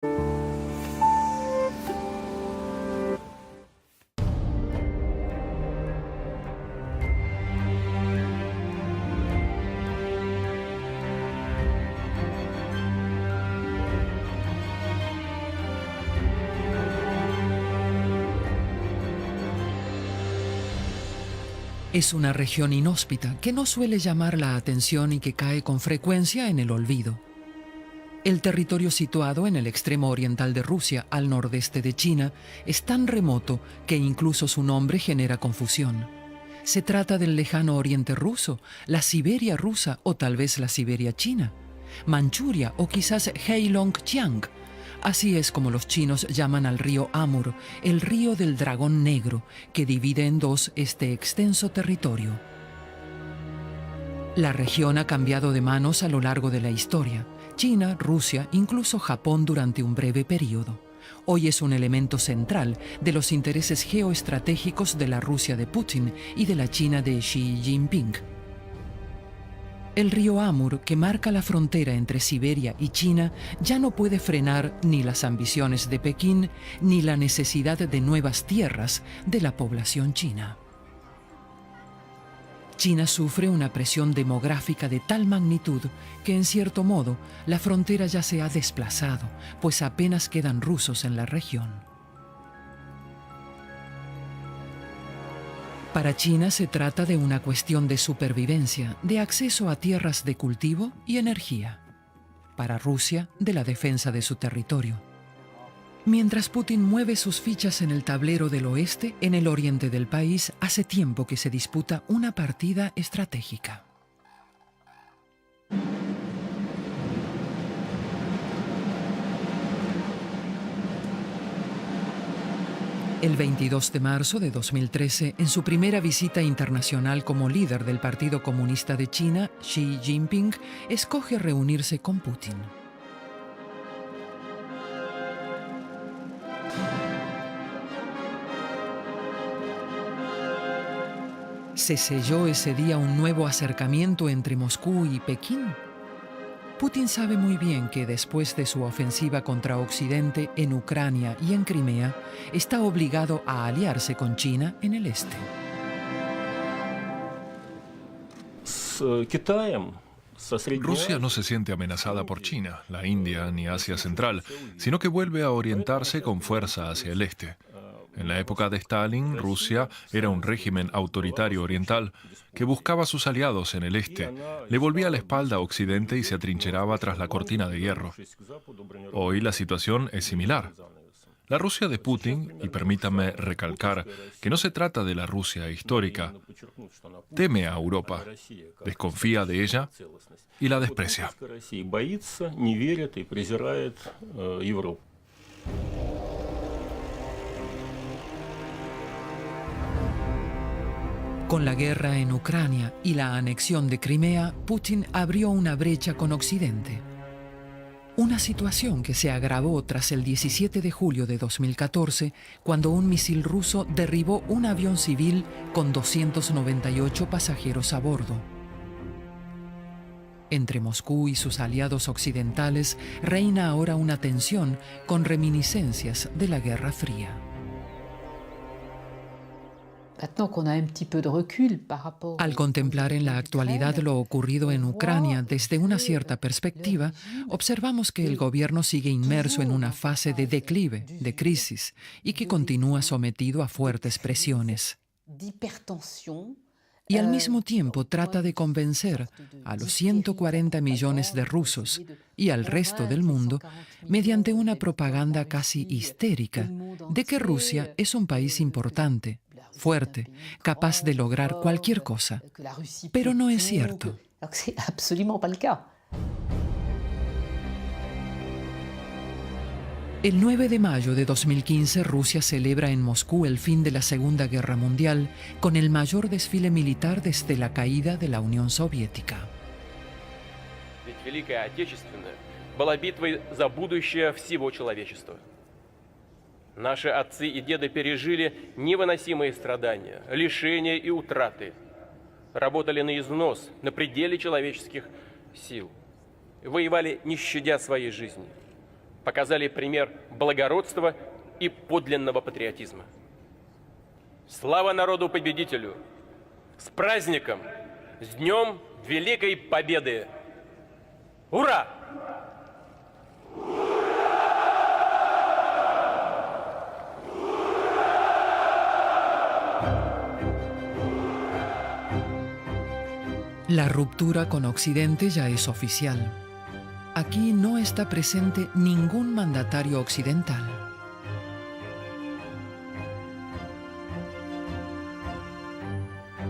Es una región inhóspita que no suele llamar la atención y que cae con frecuencia en el olvido. El territorio situado en el extremo oriental de Rusia, al nordeste de China, es tan remoto que incluso su nombre genera confusión. Se trata del lejano oriente ruso, la Siberia rusa o tal vez la Siberia china, Manchuria o quizás Heilongjiang. Así es como los chinos llaman al río Amur, el río del dragón negro, que divide en dos este extenso territorio. La región ha cambiado de manos a lo largo de la historia. China, Rusia, incluso Japón durante un breve periodo. Hoy es un elemento central de los intereses geoestratégicos de la Rusia de Putin y de la China de Xi Jinping. El río Amur, que marca la frontera entre Siberia y China, ya no puede frenar ni las ambiciones de Pekín ni la necesidad de nuevas tierras de la población china. China sufre una presión demográfica de tal magnitud que, en cierto modo, la frontera ya se ha desplazado, pues apenas quedan rusos en la región. Para China se trata de una cuestión de supervivencia, de acceso a tierras de cultivo y energía. Para Rusia, de la defensa de su territorio. Mientras Putin mueve sus fichas en el tablero del oeste, en el oriente del país, hace tiempo que se disputa una partida estratégica. El 22 de marzo de 2013, en su primera visita internacional como líder del Partido Comunista de China, Xi Jinping escoge reunirse con Putin. ¿Se selló ese día un nuevo acercamiento entre Moscú y Pekín? Putin sabe muy bien que después de su ofensiva contra Occidente en Ucrania y en Crimea, está obligado a aliarse con China en el este. Rusia no se siente amenazada por China, la India ni Asia Central, sino que vuelve a orientarse con fuerza hacia el este. En la época de Stalin, Rusia era un régimen autoritario oriental que buscaba a sus aliados en el este, le volvía la espalda a Occidente y se atrincheraba tras la cortina de hierro. Hoy la situación es similar. La Rusia de Putin, y permítame recalcar que no se trata de la Rusia histórica, teme a Europa, desconfía de ella y la desprecia. Con la guerra en Ucrania y la anexión de Crimea, Putin abrió una brecha con Occidente. Una situación que se agravó tras el 17 de julio de 2014, cuando un misil ruso derribó un avión civil con 298 pasajeros a bordo. Entre Moscú y sus aliados occidentales reina ahora una tensión con reminiscencias de la Guerra Fría. Al contemplar en la actualidad lo ocurrido en Ucrania desde una cierta perspectiva, observamos que el gobierno sigue inmerso en una fase de declive, de crisis, y que continúa sometido a fuertes presiones. Y al mismo tiempo trata de convencer a los 140 millones de rusos y al resto del mundo, mediante una propaganda casi histérica, de que Rusia es un país importante, fuerte, capaz de lograr cualquier cosa. Pero no es cierto. El 9 de mayo de 2015, Rusia celebra en Moscú el fin de la Segunda Guerra Mundial con el mayor desfile militar desde la caída de la Unión Soviética. Великая Отечественная была битвой за будущее всего человечества. Наши отцы и деды пережили невыносимые страдания, лишения и утраты. Работали на износ, на пределе человеческих сил. Воевали, не щадя своей жизни. показали пример благородства и подлинного патриотизма. Слава народу-победителю! С праздником! С Днем Великой Победы! Ура! La ruptura con Occidente ya es oficial. Aquí no está presente ningún mandatario occidental.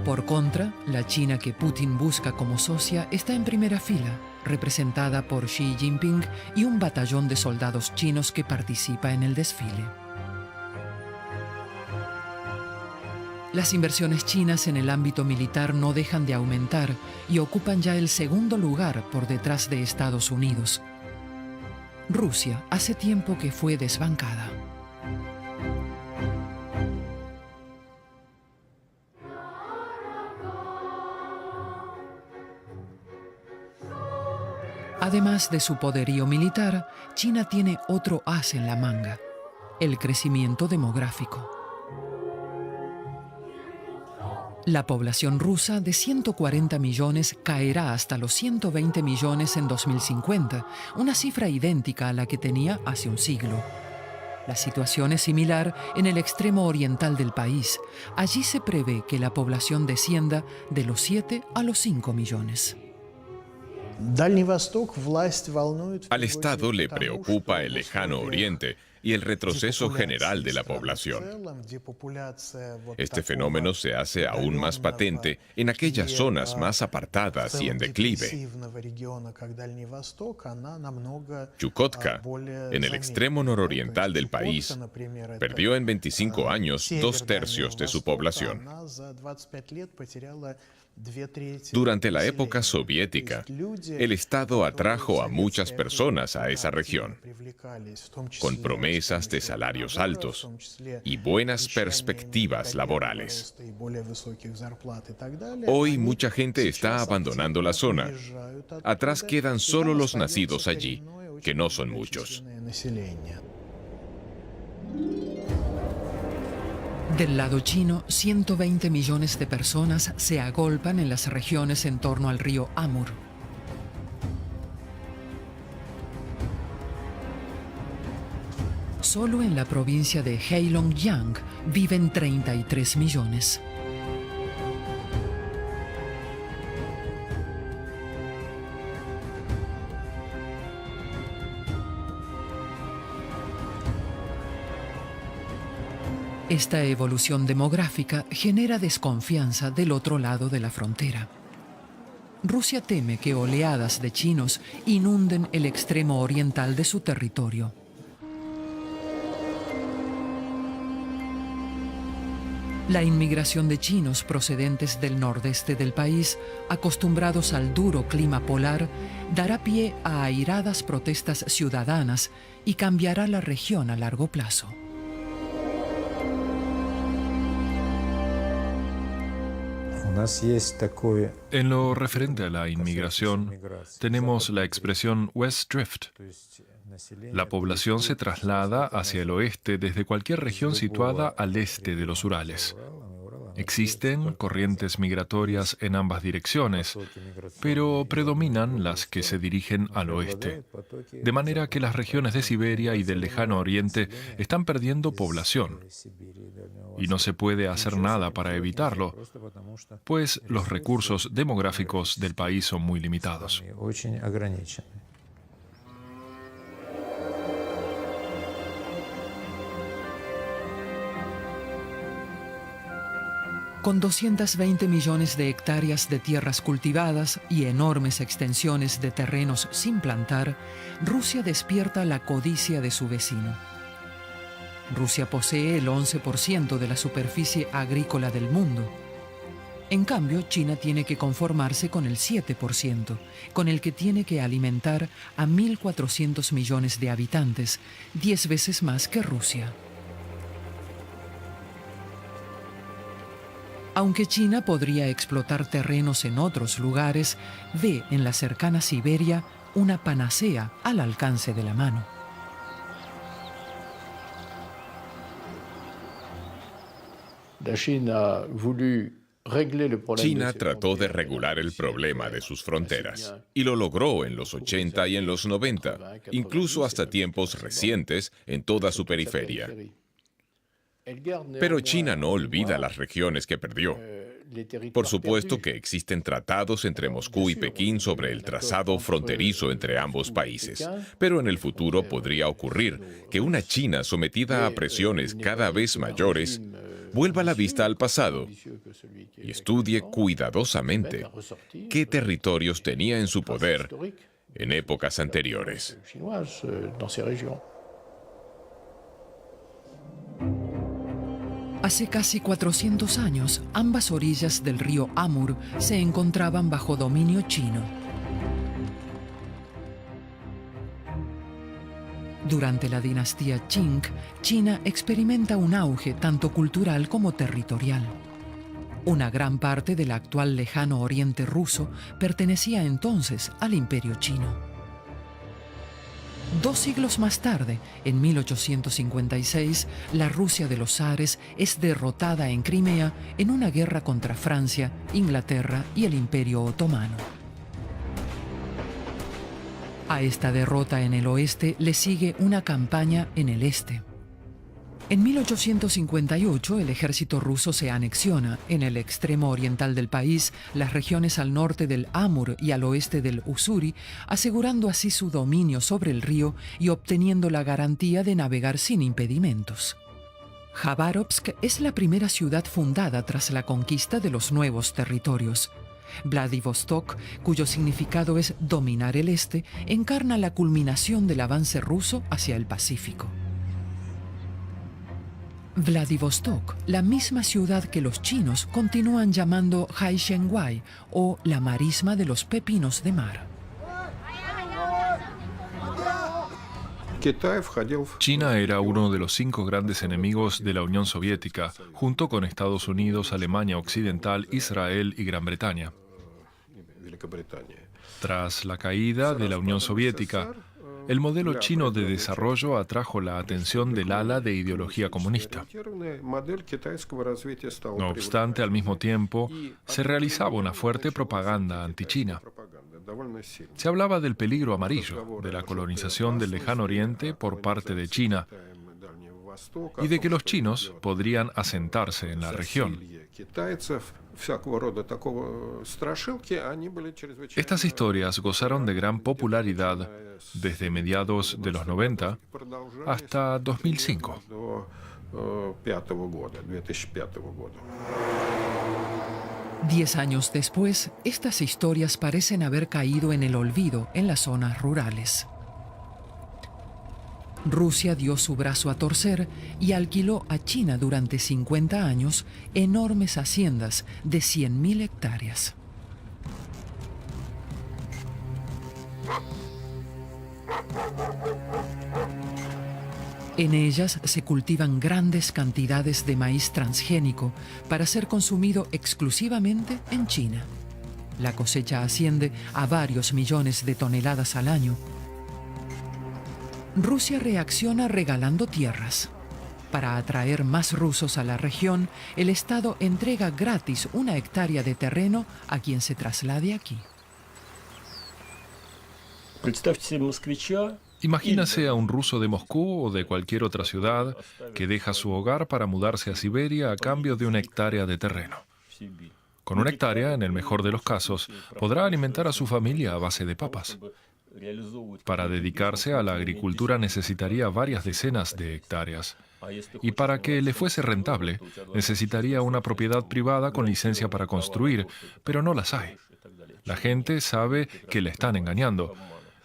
Por contra, la China que Putin busca como socia está en primera fila, representada por Xi Jinping y un batallón de soldados chinos que participa en el desfile. Las inversiones chinas en el ámbito militar no dejan de aumentar y ocupan ya el segundo lugar por detrás de Estados Unidos. Rusia hace tiempo que fue desbancada. Además de su poderío militar, China tiene otro as en la manga: el crecimiento demográfico. La población rusa de 140 millones caerá hasta los 120 millones en 2050, una cifra idéntica a la que tenía hace un siglo. La situación es similar en el extremo oriental del país. Allí se prevé que la población descienda de los 7 a los 5 millones. Al Estado le preocupa el lejano oriente y el retroceso general de la población. Este fenómeno se hace aún más patente en aquellas zonas más apartadas y en declive. Chukotka, en el extremo nororiental del país, perdió en 25 años 2/3 de su población. Durante la época soviética, el Estado atrajo a muchas personas a esa región, con promesas de salarios altos y buenas perspectivas laborales. Hoy mucha gente está abandonando la zona. Atrás quedan solo los nacidos allí, que no son muchos. Del lado chino, 120 millones de personas se agolpan en las regiones en torno al río Amur. Solo en la provincia de Heilongjiang viven 33 millones. Esta evolución demográfica genera desconfianza del otro lado de la frontera. Rusia teme que oleadas de chinos inunden el extremo oriental de su territorio. La inmigración de chinos procedentes del nordeste del país, acostumbrados al duro clima polar, dará pie a airadas protestas ciudadanas y cambiará la región a largo plazo. En lo referente a la inmigración, tenemos la expresión West Drift. La población se traslada hacia el oeste desde cualquier región situada al este de los Urales. Existen corrientes migratorias en ambas direcciones, pero predominan las que se dirigen al oeste, de manera que las regiones de Siberia y del lejano oriente están perdiendo población. Y no se puede hacer nada para evitarlo, pues los recursos demográficos del país son muy limitados. Con 220 millones de hectáreas de tierras cultivadas y enormes extensiones de terrenos sin plantar, Rusia despierta la codicia de su vecino. Rusia posee el 11% de la superficie agrícola del mundo. En cambio, China tiene que conformarse con el 7%, con el que tiene que alimentar a 1.400 millones de habitantes, 10 veces más que Rusia. Aunque China podría explotar terrenos en otros lugares, ve en la cercana Siberia una panacea al alcance de la mano. China trató de regular el problema de sus fronteras y lo logró en los 80 y en los 90, incluso hasta tiempos recientes en toda su periferia. Pero China no olvida las regiones que perdió. Por supuesto que existen tratados entre Moscú y Pekín sobre el trazado fronterizo entre ambos países, pero en el futuro podría ocurrir que una China sometida a presiones cada vez mayores vuelva la vista al pasado y estudie cuidadosamente qué territorios tenía en su poder en épocas anteriores. Hace casi 400 años, ambas orillas del río Amur se encontraban bajo dominio chino. Durante la dinastía Qing, China experimenta un auge tanto cultural como territorial. Una gran parte del actual lejano oriente ruso pertenecía entonces al Imperio Chino. 2 siglos más tarde, en 1856, la Rusia de los zares es derrotada en Crimea en una guerra contra Francia, Inglaterra y el Imperio Otomano. A esta derrota en el oeste le sigue una campaña en el este. En 1858, el ejército ruso se anexiona en el extremo oriental del país las regiones al norte del Amur y al oeste del Ussuri, asegurando así su dominio sobre el río y obteniendo la garantía de navegar sin impedimentos. Jabárovsk es la primera ciudad fundada tras la conquista de los nuevos territorios. Vladivostok, cuyo significado es dominar el este, encarna la culminación del avance ruso hacia el Pacífico. Vladivostok, la misma ciudad que los chinos continúan llamando Haishenguai o la marisma de los pepinos de mar. China era uno de los 5 grandes enemigos de la Unión Soviética, junto con Estados Unidos, Alemania Occidental, Israel y Gran Bretaña. Tras la caída de la Unión Soviética, el modelo chino de desarrollo atrajo la atención del ala de ideología comunista. No obstante, al mismo tiempo, se realizaba una fuerte propaganda anti-China. Se hablaba del peligro amarillo, de la colonización del lejano oriente por parte de China y de que los chinos podrían asentarse en la región. Estas historias gozaron de gran popularidad desde mediados de los 90 hasta 2005. Diez años después, estas historias parecen haber caído en el olvido en las zonas rurales. Rusia dio su brazo a torcer y alquiló a China durante 50 años enormes haciendas de 100.000 hectáreas. En ellas se cultivan grandes cantidades de maíz transgénico para ser consumido exclusivamente en China. La cosecha asciende a varios millones de toneladas al año. Rusia reacciona regalando tierras. Para atraer más rusos a la región, el Estado entrega gratis 1 hectárea de terreno a quien se traslade aquí. Imagínase a un ruso de Moscú o de cualquier otra ciudad que deja su hogar para mudarse a Siberia a cambio de 1 hectárea de terreno. Con 1 hectárea, en el mejor de los casos, podrá alimentar a su familia a base de papas. Para dedicarse a la agricultura necesitaría varias decenas de hectáreas. Y para que le fuese rentable, necesitaría una propiedad privada con licencia para construir, pero no las hay. La gente sabe que le están engañando.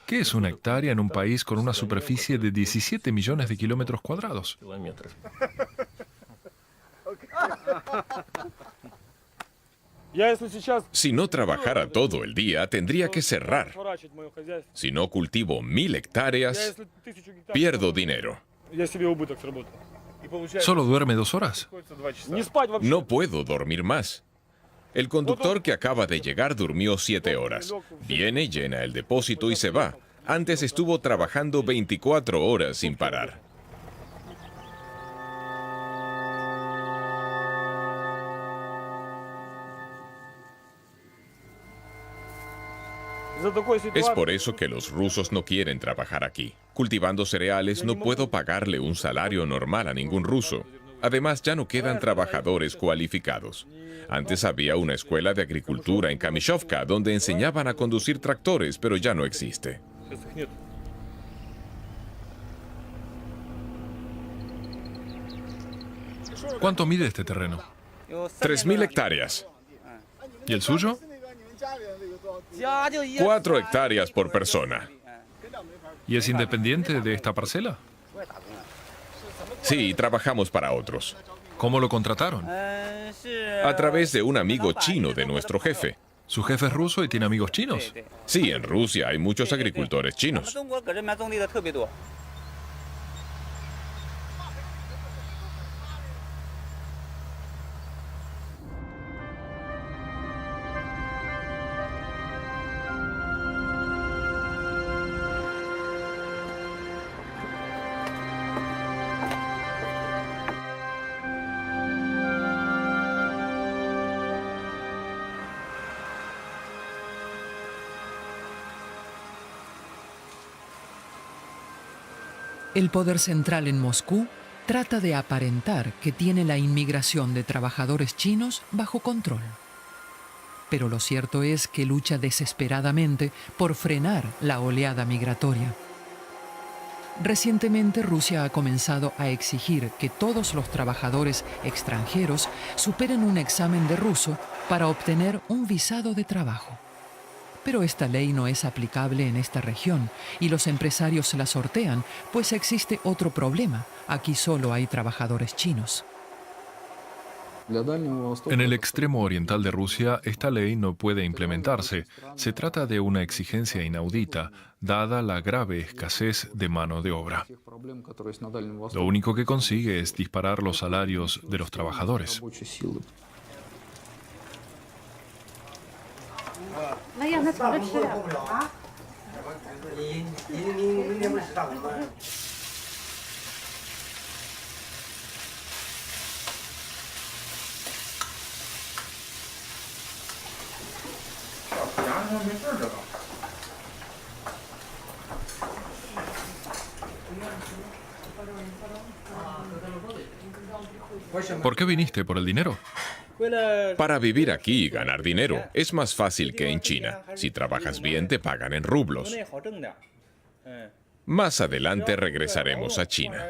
¿Qué es 1 hectárea en un país con una superficie de 17 millones de kilómetros cuadrados? Si no trabajara todo el día, tendría que cerrar. Si no cultivo 1.000 hectáreas, pierdo dinero. ¿Solo duerme 2 horas? No puedo dormir más. El conductor que acaba de llegar durmió 7 horas. Viene, llena el depósito y se va. Antes estuvo trabajando 24 horas sin parar. Es por eso que los rusos no quieren trabajar aquí. Cultivando cereales no puedo pagarle un salario normal a ningún ruso. Además, ya no quedan trabajadores cualificados. Antes había una escuela de agricultura en Kamyshovka donde enseñaban a conducir tractores, pero ya no existe. ¿Cuánto mide este terreno? 3.000 hectáreas. ¿Y el suyo? 4 hectáreas por persona. ¿Y es independiente de esta parcela? Sí, trabajamos para otros. ¿Cómo lo contrataron? A través de un amigo chino de nuestro jefe. ¿Su jefe es ruso y tiene amigos chinos? Sí, en Rusia hay muchos agricultores chinos. El poder central en Moscú trata de aparentar que tiene la inmigración de trabajadores chinos bajo control. Pero lo cierto es que lucha desesperadamente por frenar la oleada migratoria. Recientemente Rusia ha comenzado a exigir que todos los trabajadores extranjeros superen un examen de ruso para obtener un visado de trabajo. Pero esta ley no es aplicable en esta región y los empresarios la sortean, pues existe otro problema. Aquí solo hay trabajadores chinos. En el extremo oriental de Rusia, esta ley no puede implementarse. Se trata de una exigencia inaudita, dada la grave escasez de mano de obra. Lo único que consigue es disparar los salarios de los trabajadores. ¿Por qué viniste? ¿Por el dinero? Para vivir aquí y ganar dinero es más fácil que en China. Si trabajas bien, te pagan en rublos. Más adelante regresaremos a China.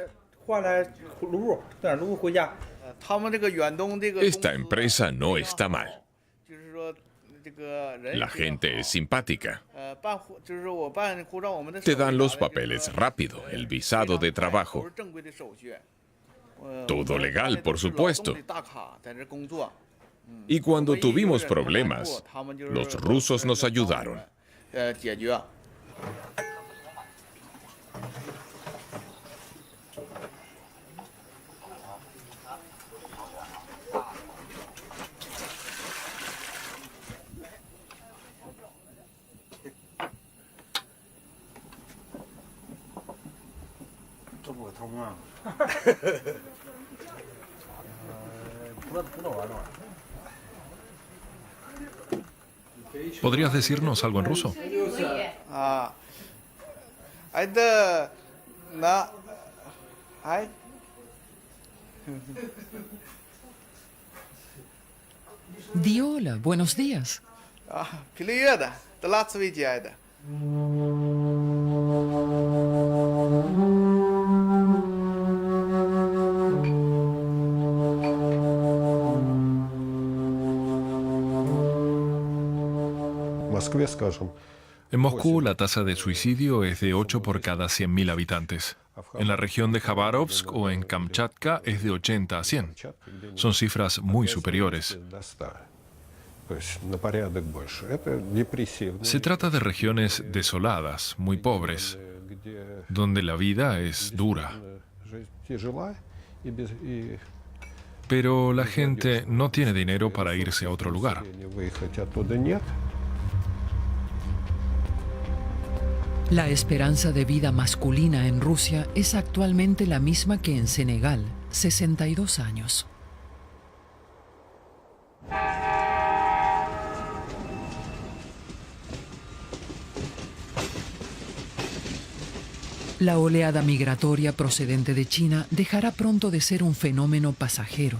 Esta empresa no está mal. La gente es simpática. Te dan los papeles rápido, el visado de trabajo. Todo legal, por supuesto. Y cuando tuvimos problemas, los rusos nos ayudaron. ¿Podrías decirnos algo en ruso? Di hola, buenos días. En Moscú, la tasa de suicidio es de 8 por cada 100.000 habitantes. En la región de Khabarovsk o en Kamchatka es de 80 a 100. Son cifras muy superiores. Se trata de regiones desoladas, muy pobres, donde la vida es dura. Pero la gente no tiene dinero para irse a otro lugar. La esperanza de vida masculina en Rusia es actualmente la misma que en Senegal, 62 años. La oleada migratoria procedente de China dejará pronto de ser un fenómeno pasajero.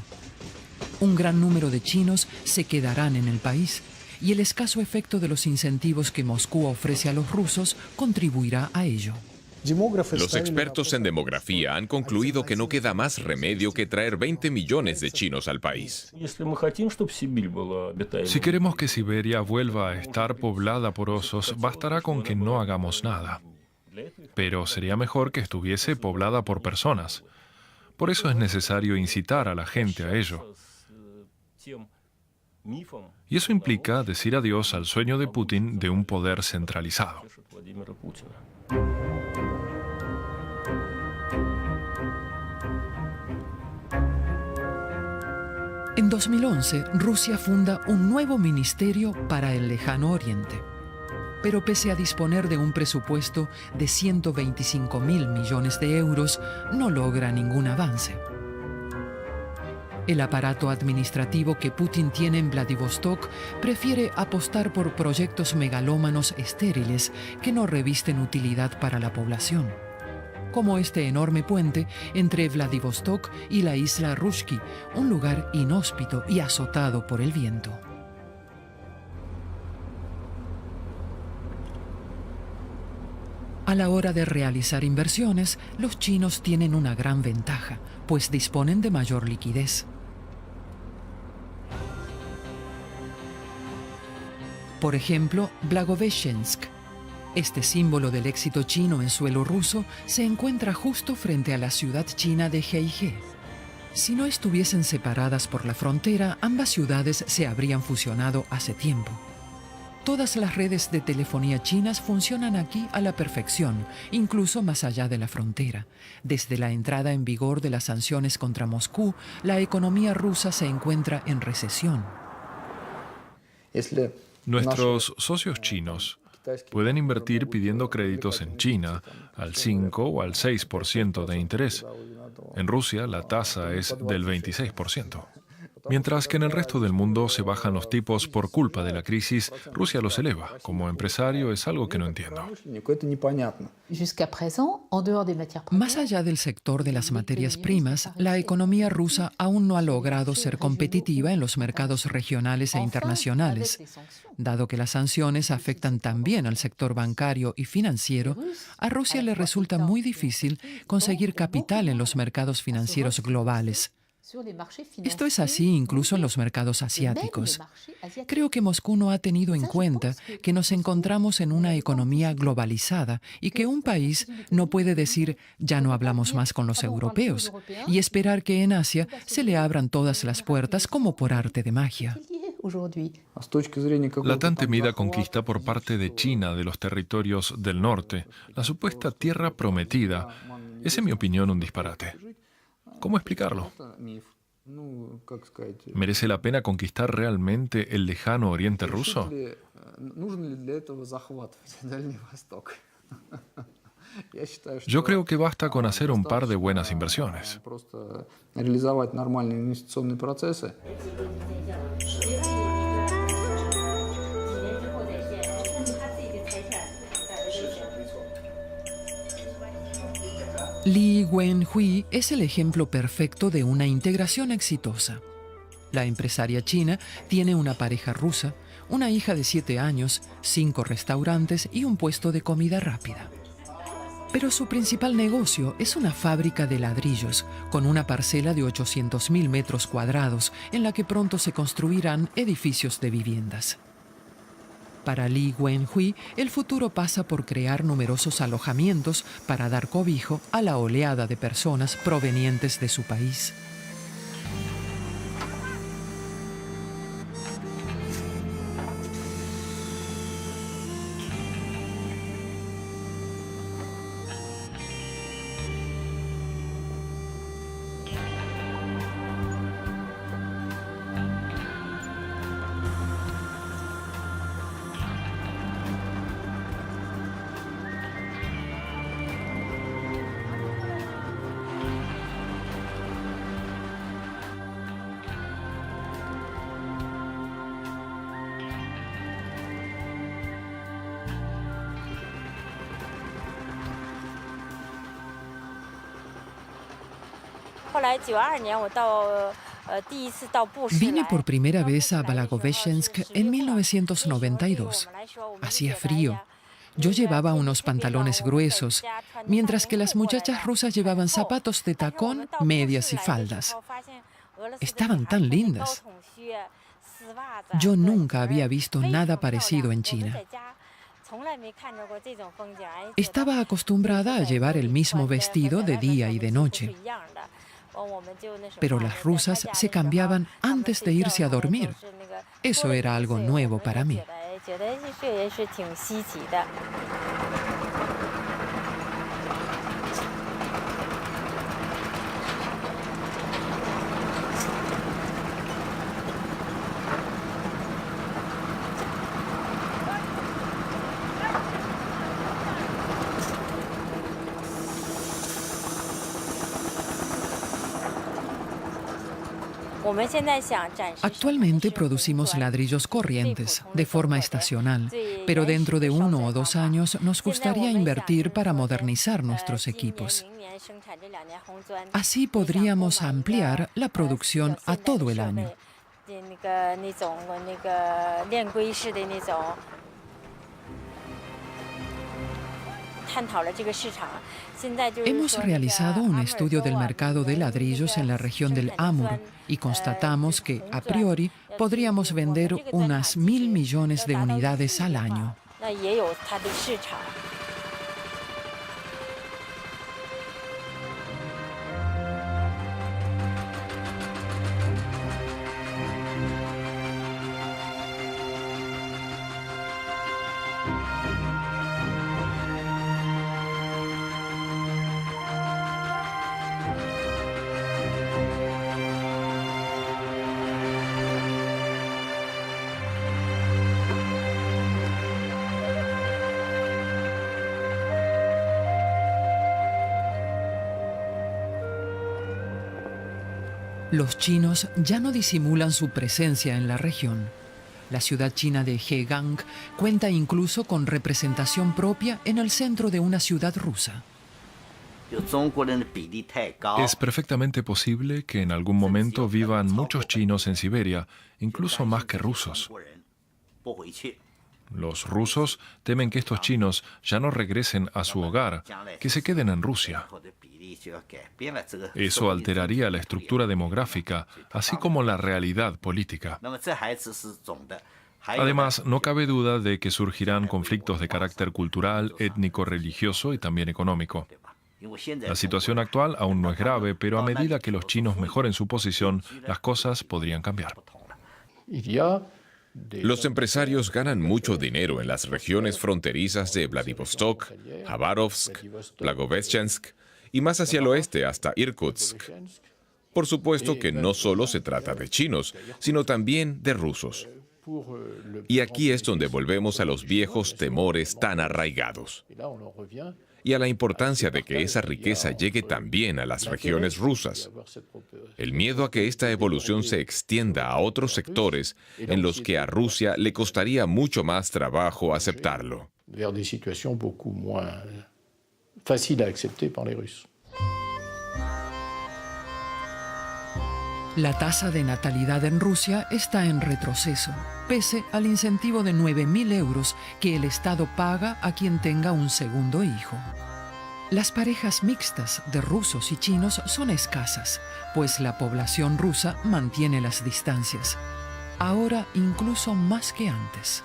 Un gran número de chinos se quedarán en el país y el escaso efecto de los incentivos que Moscú ofrece a los rusos contribuirá a ello. Los expertos en demografía han concluido que no queda más remedio que traer 20 millones de chinos al país. Si queremos que Siberia vuelva a estar poblada por osos, bastará con que no hagamos nada. Pero sería mejor que estuviese poblada por personas. Por eso es necesario incitar a la gente a ello. Y eso implica decir adiós al sueño de Putin de un poder centralizado. En 2011, Rusia funda un nuevo ministerio para el Lejano Oriente. Pero pese a disponer de un presupuesto de 125.000 millones de euros, no logra ningún avance. El aparato administrativo que Putin tiene en Vladivostok prefiere apostar por proyectos megalómanos estériles que no revisten utilidad para la población, como este enorme puente entre Vladivostok y la isla Rushki, un lugar inhóspito y azotado por el viento. A la hora de realizar inversiones, los chinos tienen una gran ventaja, pues disponen de mayor liquidez. Por ejemplo, Blagoveshchensk. Este símbolo del éxito chino en suelo ruso se encuentra justo frente a la ciudad china de Heige. Si no estuviesen separadas por la frontera, ambas ciudades se habrían fusionado hace tiempo. Todas las redes de telefonía chinas funcionan aquí a la perfección, incluso más allá de la frontera. Desde la entrada en vigor de las sanciones contra Moscú, la economía rusa se encuentra en recesión. Nuestros socios chinos pueden invertir pidiendo créditos en China al 5 o al 6% de interés. En Rusia la tasa es del 26%. Mientras que en el resto del mundo se bajan los tipos por culpa de la crisis, Rusia los eleva. Como empresario es algo que no entiendo. Más allá del sector de las materias primas, la economía rusa aún no ha logrado ser competitiva en los mercados regionales e internacionales. Dado que las sanciones afectan también al sector bancario y financiero, a Rusia le resulta muy difícil conseguir capital en los mercados financieros globales. Esto es así incluso en los mercados asiáticos. Creo que Moscú no ha tenido en cuenta que nos encontramos en una economía globalizada y que un país no puede decir ya no hablamos más con los europeos y esperar que en Asia se le abran todas las puertas como por arte de magia. La tan temida conquista por parte de China de los territorios del norte, la supuesta tierra prometida, es en mi opinión un disparate. ¿Cómo explicarlo? ¿Merece la pena conquistar realmente el lejano oriente ruso? Yo creo que basta con hacer un par de buenas inversiones. Li Wenhui es el ejemplo perfecto de una integración exitosa. La empresaria china tiene una pareja rusa, una hija de 7 años, 5 restaurantes y un puesto de comida rápida. Pero su principal negocio es una fábrica de ladrillos, con una parcela de 800.000 metros cuadrados, en la que pronto se construirán edificios de viviendas. Para Li Wenhui, el futuro pasa por crear numerosos alojamientos para dar cobijo a la oleada de personas provenientes de su país. Vine por primera vez a Blagoveshchensk en 1992. Hacía frío. Yo llevaba unos pantalones gruesos, mientras que las muchachas rusas llevaban zapatos de tacón, medias y faldas. Estaban tan lindas. Yo nunca había visto nada parecido en China. Estaba acostumbrada a llevar el mismo vestido de día y de noche. Pero las rusas se cambiaban antes de irse a dormir. Eso era algo nuevo para mí. Actualmente producimos ladrillos corrientes, de forma estacional, pero dentro de 1 o 2 años nos gustaría invertir para modernizar nuestros equipos. Así podríamos ampliar la producción a todo el año. Hemos realizado un estudio del mercado de ladrillos en la región del Amur y constatamos que, a priori, podríamos vender unas 1.000 millones de unidades al año. Los chinos ya no disimulan su presencia en la región. La ciudad china de Hegang cuenta incluso con representación propia en el centro de una ciudad rusa. Es perfectamente posible que en algún momento vivan muchos chinos en Siberia, incluso más que rusos. Los rusos temen que estos chinos ya no regresen a su hogar, que se queden en Rusia. Eso alteraría la estructura demográfica, así como la realidad política. Además, no cabe duda de que surgirán conflictos de carácter cultural, étnico, religioso y también económico. La situación actual aún no es grave, pero a medida que los chinos mejoren su posición, las cosas podrían cambiar. Los empresarios ganan mucho dinero en las regiones fronterizas de Vladivostok, Khabarovsk, Blagoveshchensk y más hacia el oeste hasta Irkutsk. Por supuesto que no solo se trata de chinos, sino también de rusos. Y aquí es donde volvemos a los viejos temores tan arraigados y a la importancia de que esa riqueza llegue también a las regiones rusas. El miedo a que esta evolución se extienda a otros sectores en los que a Rusia le costaría mucho más trabajo aceptarlo. La tasa de natalidad en Rusia está en retroceso, pese al incentivo de 9.000 euros que el Estado paga a quien tenga un segundo hijo. Las parejas mixtas de rusos y chinos son escasas, pues la población rusa mantiene las distancias, ahora incluso más que antes.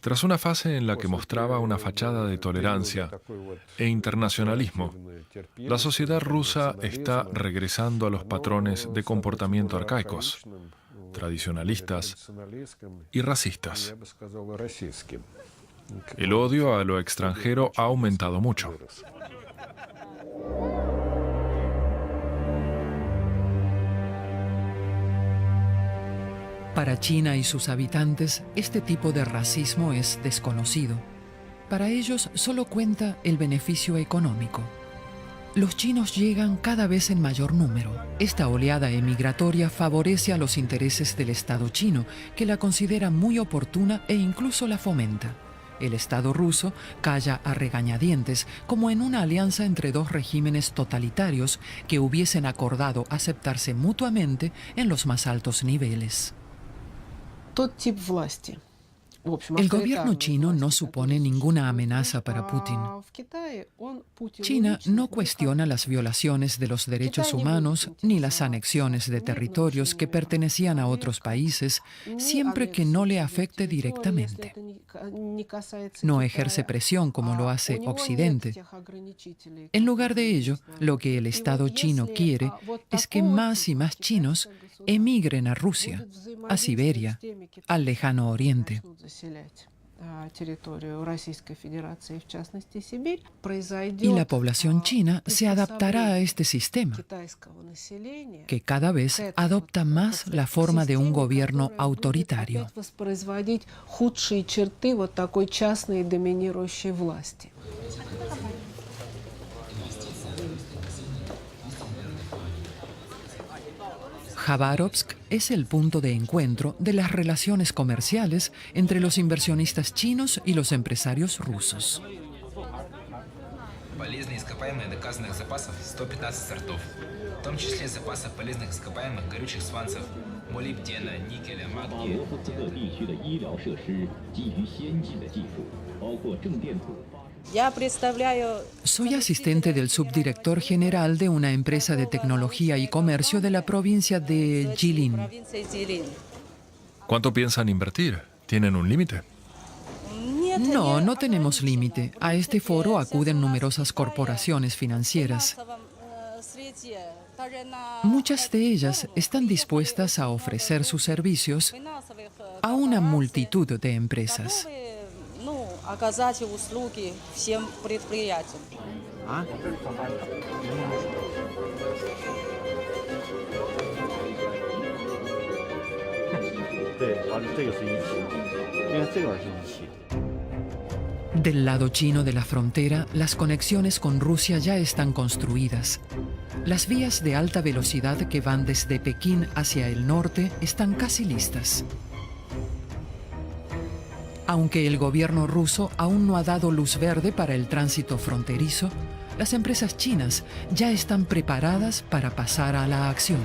Tras una fase en la que mostraba una fachada de tolerancia e internacionalismo, la sociedad rusa está regresando a los patrones de comportamiento arcaicos, tradicionalistas y racistas. El odio a lo extranjero ha aumentado mucho. Para China y sus habitantes, este tipo de racismo es desconocido. Para ellos solo cuenta el beneficio económico. Los chinos llegan cada vez en mayor número. Esta oleada emigratoria favorece a los intereses del Estado chino, que la considera muy oportuna e incluso la fomenta. El Estado ruso calla a regañadientes, como en una alianza entre dos regímenes totalitarios que hubiesen acordado aceptarse mutuamente en los más altos niveles. El gobierno chino no supone ninguna amenaza para Putin. China no cuestiona las violaciones de los derechos humanos ni las anexiones de territorios que pertenecían a otros países, siempre que no le afecte directamente. No ejerce presión como lo hace Occidente. En lugar de ello, lo que el Estado chino quiere es que más y más chinos emigren a Rusia, a Siberia, al lejano Oriente. Y la población china se adaptará a este sistema, que cada vez adopta más la forma de un gobierno autoritario. Jabárovsk es el punto de encuentro de las relaciones comerciales entre los inversionistas chinos y los empresarios rusos. Soy asistente del subdirector general de una empresa de tecnología y comercio de la provincia de Jilin. ¿Cuánto piensan invertir? ¿Tienen un límite? No, no tenemos límite. A este foro acuden numerosas corporaciones financieras. Muchas de ellas están dispuestas a ofrecer sus servicios a una multitud de empresas. Оказать услуги всем предприятиям. Del lado chino de la frontera, las conexiones con Rusia ya están construidas. Las vías de alta velocidad que van desde Pekín hacia el norte están casi listas. Aunque el gobierno ruso aún no ha dado luz verde para el tránsito fronterizo, las empresas chinas ya están preparadas para pasar a la acción.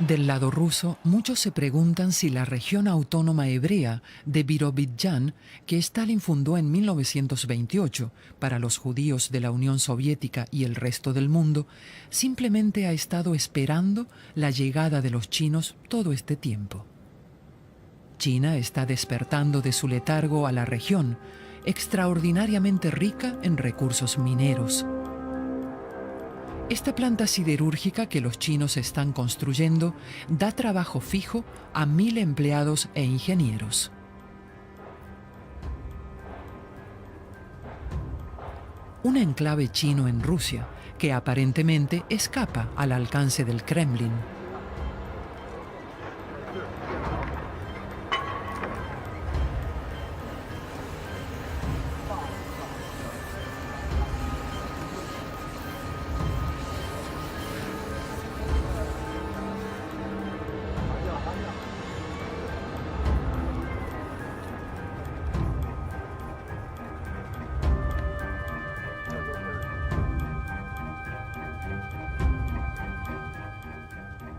Del lado ruso, muchos se preguntan si la región autónoma hebrea de Birobidzhan, que Stalin fundó en 1928 para los judíos de la Unión Soviética y el resto del mundo, simplemente ha estado esperando la llegada de los chinos todo este tiempo. China está despertando de su letargo a la región, extraordinariamente rica en recursos mineros. Esta planta siderúrgica que los chinos están construyendo da trabajo fijo a 1.000 empleados e ingenieros. Un enclave chino en Rusia que aparentemente escapa al alcance del Kremlin.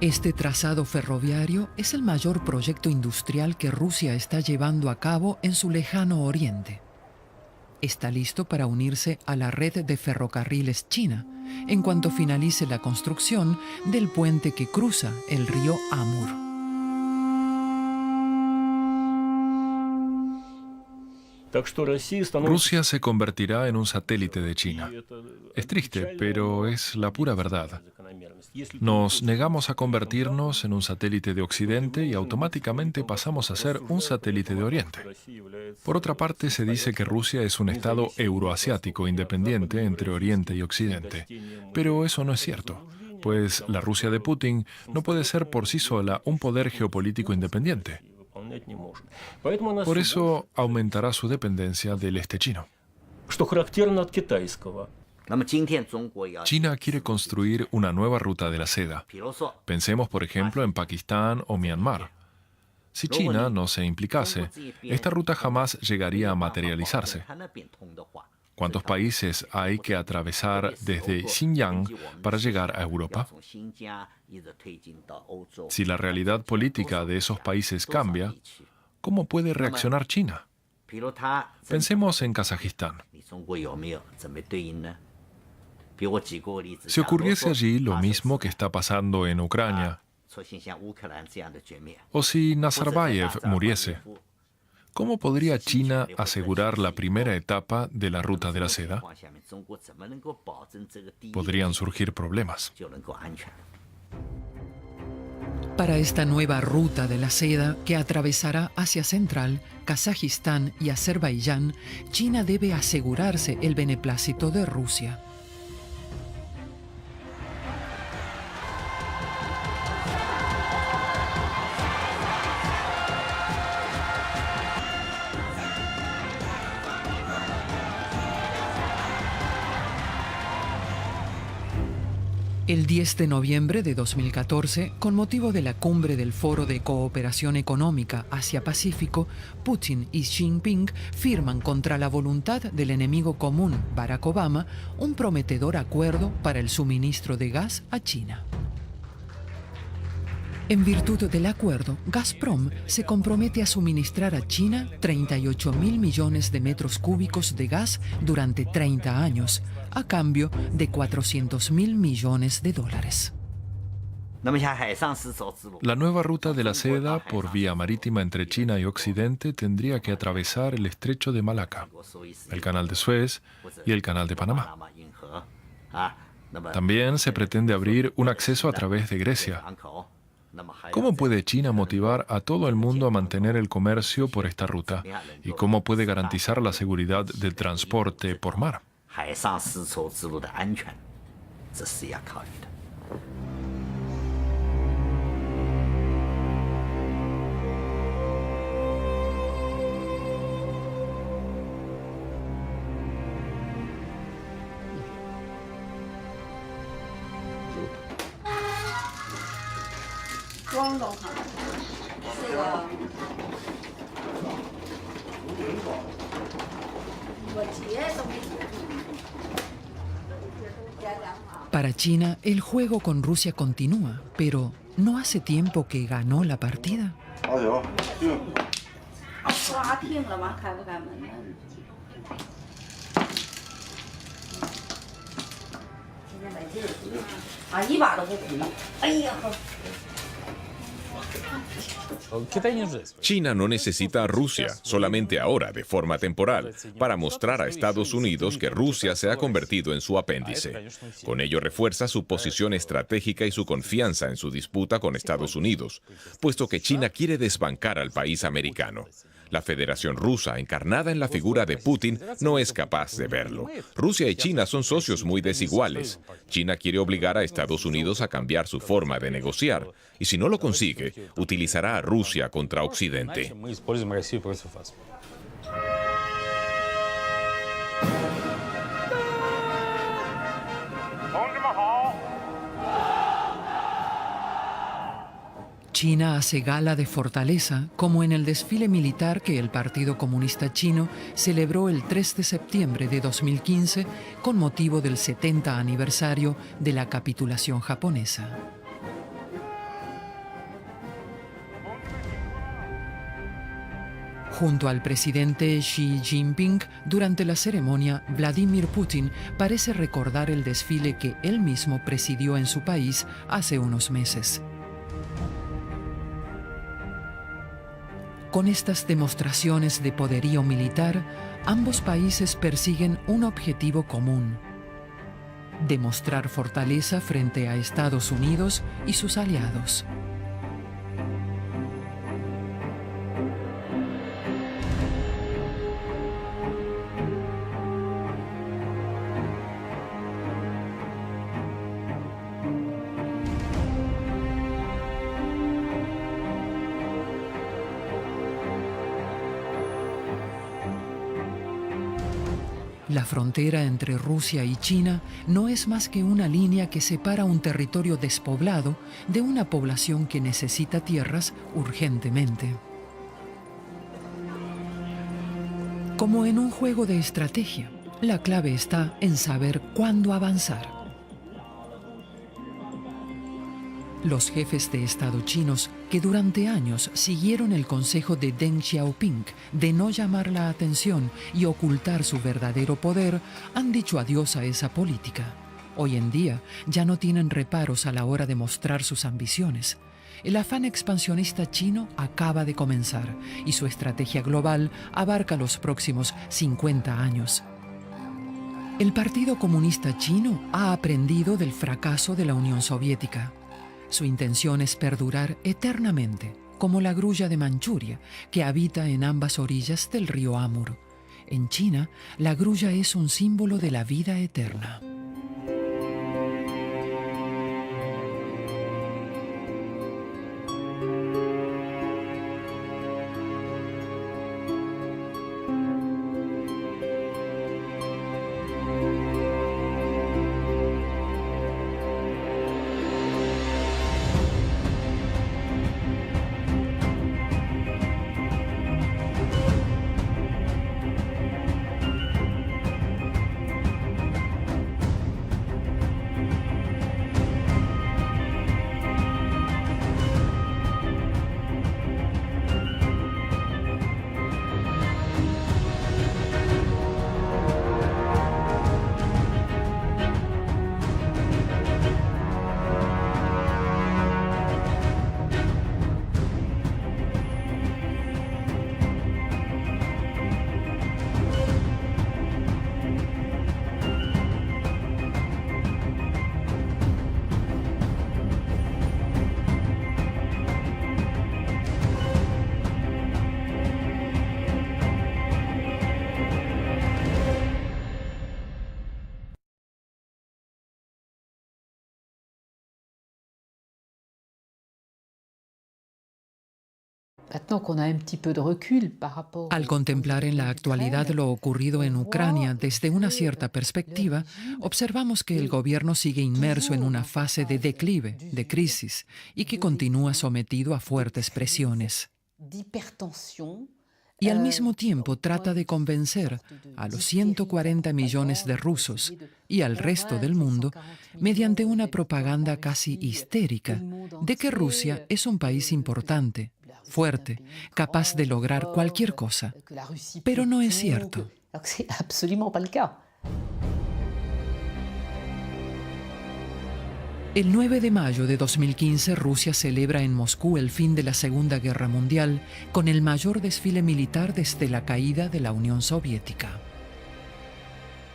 Este trazado ferroviario es el mayor proyecto industrial que Rusia está llevando a cabo en su lejano oriente. Está listo para unirse a la red de ferrocarriles china en cuanto finalice la construcción del puente que cruza el río Amur. Rusia se convertirá en un satélite de China. Es triste, pero es la pura verdad. Nos negamos a convertirnos en un satélite de Occidente y automáticamente pasamos a ser un satélite de Oriente. Por otra parte, se dice que Rusia es un estado euroasiático independiente entre Oriente y Occidente. Pero eso no es cierto, pues la Rusia de Putin no puede ser por sí sola un poder geopolítico independiente. Por eso aumentará su dependencia del este chino. China quiere construir una nueva ruta de la seda. Pensemos, por ejemplo, en Pakistán o Myanmar. Si China no se implicase, esta ruta jamás llegaría a materializarse. ¿Cuántos países hay que atravesar desde Xinjiang para llegar a Europa? Si la realidad política de esos países cambia, ¿cómo puede reaccionar China? Pensemos en Kazajistán. Si ocurriese allí lo mismo que está pasando en Ucrania, o si Nazarbayev muriese, ¿cómo podría China asegurar la primera etapa de la ruta de la seda? Podrían surgir problemas. Para esta nueva ruta de la seda que atravesará Asia Central, Kazajistán y Azerbaiyán, China debe asegurarse el beneplácito de Rusia. El 10 de noviembre de 2014, con motivo de la cumbre del Foro de Cooperación Económica Asia-Pacífico, Putin y Xi Jinping firman contra la voluntad del enemigo común, Barack Obama, un prometedor acuerdo para el suministro de gas a China. En virtud del acuerdo, Gazprom se compromete a suministrar a China 38.000 millones de metros cúbicos de gas durante 30 años, a cambio de 400.000 millones de dólares. La nueva ruta de la seda por vía marítima entre China y Occidente tendría que atravesar el estrecho de Malaca, el canal de Suez y el canal de Panamá. También se pretende abrir un acceso a través de Grecia. ¿Cómo puede China motivar a todo el mundo a mantener el comercio por esta ruta? ¿Y cómo puede garantizar la seguridad del transporte por mar? Para China, el juego con Rusia continúa, pero ¿no hace tiempo que ganó la partida? China no necesita a Rusia, solamente ahora, de forma temporal, para mostrar a Estados Unidos que Rusia se ha convertido en su apéndice. Con ello refuerza su posición estratégica y su confianza en su disputa con Estados Unidos, puesto que China quiere desbancar al país americano. La Federación Rusa, encarnada en la figura de Putin, no es capaz de verlo. Rusia y China son socios muy desiguales. China quiere obligar a Estados Unidos a cambiar su forma de negociar, y si no lo consigue, utilizará a Rusia contra Occidente. China hace gala de fortaleza, como en el desfile militar que el Partido Comunista Chino celebró el 3 de septiembre de 2015 con motivo del 70 aniversario de la capitulación japonesa. Junto al presidente Xi Jinping, durante la ceremonia, Vladimir Putin parece recordar el desfile que él mismo presidió en su país hace unos meses. Con estas demostraciones de poderío militar, ambos países persiguen un objetivo común: demostrar fortaleza frente a Estados Unidos y sus aliados. La frontera entre Rusia y China no es más que una línea que separa un territorio despoblado de una población que necesita tierras urgentemente. Como en un juego de estrategia, la clave está en saber cuándo avanzar. Los jefes de Estado chinos, que durante años siguieron el consejo de Deng Xiaoping de no llamar la atención y ocultar su verdadero poder, han dicho adiós a esa política. Hoy en día ya no tienen reparos a la hora de mostrar sus ambiciones. El afán expansionista chino acaba de comenzar y su estrategia global abarca los próximos 50 años. El Partido Comunista Chino ha aprendido del fracaso de la Unión Soviética. Su intención es perdurar eternamente, como la grulla de Manchuria, que habita en ambas orillas del río Amur. En China, la grulla es un símbolo de la vida eterna. Al contemplar en la actualidad lo ocurrido en Ucrania desde una cierta perspectiva, observamos que el gobierno sigue inmerso en una fase de declive, de crisis, y que continúa sometido a fuertes presiones. Y al mismo tiempo trata de convencer a los 140 millones de rusos y al resto del mundo, mediante una propaganda casi histérica, de que Rusia es un país importante, fuerte, capaz de lograr cualquier cosa. Pero no es cierto. El 9 de mayo de 2015, Rusia celebra en Moscú el fin de la Segunda Guerra Mundial con el mayor desfile militar desde la caída de la Unión Soviética.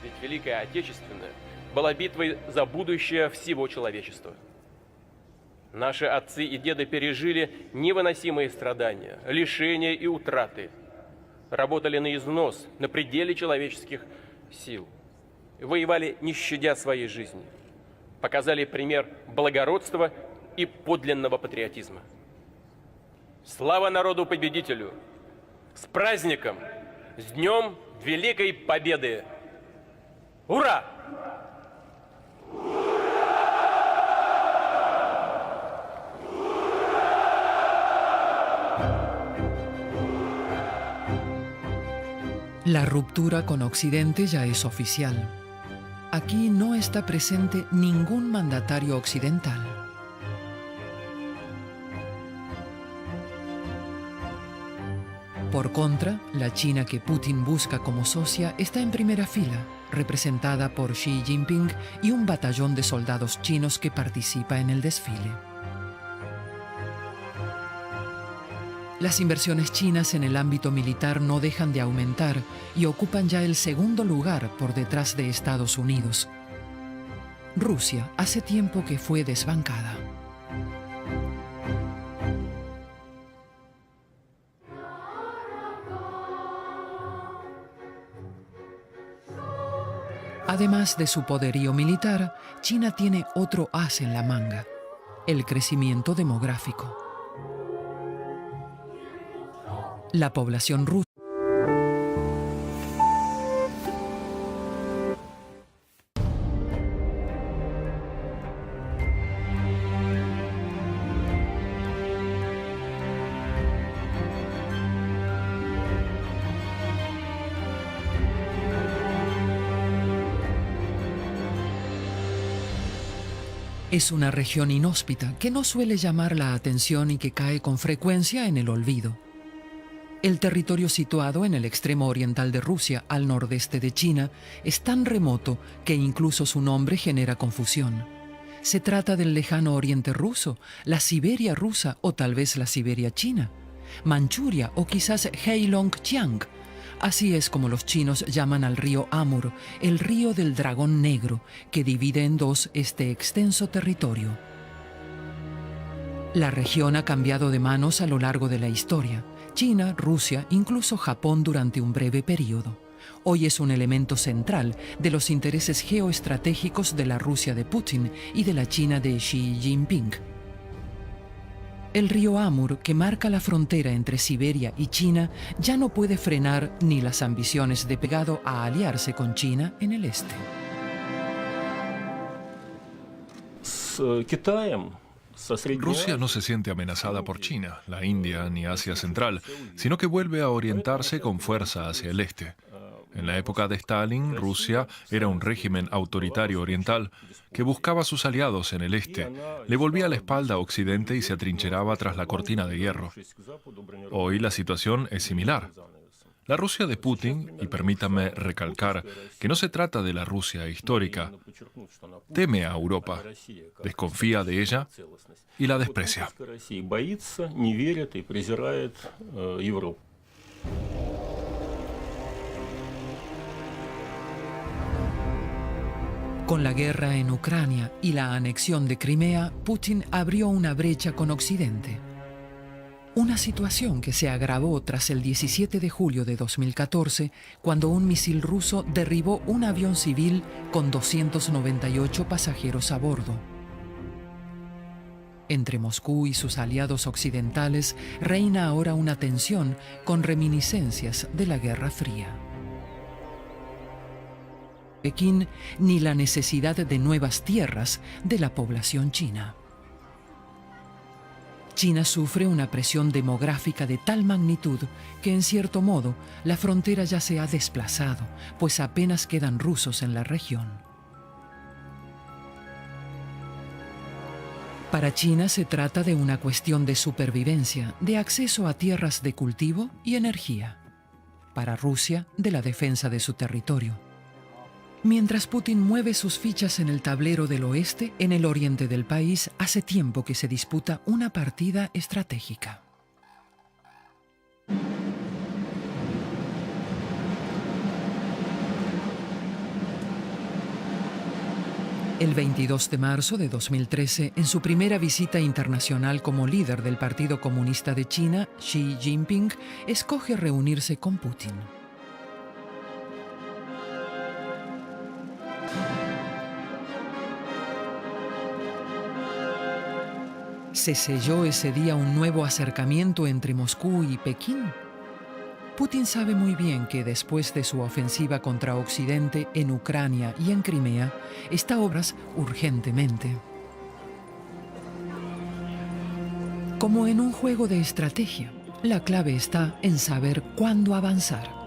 Ведь Великая Отечественная была битвой за будущее всего человечества. Наши отцы и деды пережили невыносимые страдания, лишения и утраты. Работали на износ, на пределе человеческих сил. Воевали, не щадя своей жизни. Показали пример благородства и подлинного патриотизма. Слава народу-победителю! С праздником! С Днем Великой Победы! Ура! La ruptura con Occidente ya es oficial. Aquí no está presente ningún mandatario occidental. Por contra, la China que Putin busca como socia está en primera fila, representada por Xi Jinping y un batallón de soldados chinos que participa en el desfile. Las inversiones chinas en el ámbito militar no dejan de aumentar y ocupan ya el segundo lugar por detrás de Estados Unidos. Rusia hace tiempo que fue desbancada. Además de su poderío militar, China tiene otro as en la manga: el crecimiento demográfico. La población rusa Es una región inhóspita que no suele llamar la atención y que cae con frecuencia en el olvido. El territorio situado en el extremo oriental de Rusia, al nordeste de China, es tan remoto que incluso su nombre genera confusión. Se trata del lejano oriente ruso, la Siberia rusa o tal vez la Siberia china, Manchuria o quizás Heilongjiang. Así es como los chinos llaman al río Amur, el río del dragón negro, que divide en dos este extenso territorio. La región ha cambiado de manos a lo largo de la historia. China, Rusia, incluso Japón durante un breve periodo. Hoy es un elemento central de los intereses geoestratégicos de la Rusia de Putin y de la China de Xi Jinping. El río Amur, que marca la frontera entre Siberia y China, ya no puede frenar ni las ambiciones de Pegado a aliarse con China en el este. Rusia no se siente amenazada por China, la India ni Asia Central, sino que vuelve a orientarse con fuerza hacia el este. En la época de Stalin, Rusia era un régimen autoritario oriental que buscaba a sus aliados en el este, le volvía la espalda a Occidente y se atrincheraba tras la cortina de hierro. Hoy la situación es similar. La Rusia de Putin, y permítame recalcar que no se trata de la Rusia histórica, teme a Europa, desconfía de ella y la desprecia. Con la guerra en Ucrania y la anexión de Crimea, Putin abrió una brecha con Occidente. Una situación que se agravó tras el 17 de julio de 2014, cuando un misil ruso derribó un avión civil con 298 pasajeros a bordo. Entre Moscú y sus aliados occidentales reina ahora una tensión con reminiscencias de la Guerra Fría. Pekín ni la necesidad de nuevas tierras de la población china. China sufre una presión demográfica de tal magnitud que, en cierto modo, la frontera ya se ha desplazado, pues apenas quedan rusos en la región. Para China se trata de una cuestión de supervivencia, de acceso a tierras de cultivo y energía. Para Rusia, de la defensa de su territorio. Mientras Putin mueve sus fichas en el tablero del oeste, en el oriente del país, hace tiempo que se disputa una partida estratégica. El 22 de marzo de 2013, en su primera visita internacional como líder del Partido Comunista de China, Xi Jinping escoge reunirse con Putin. ¿Se selló ese día un nuevo acercamiento entre Moscú y Pekín? Putin sabe muy bien que después de su ofensiva contra Occidente en Ucrania y en Crimea, está a obras urgentemente. Como en un juego de estrategia, la clave está en saber cuándo avanzar.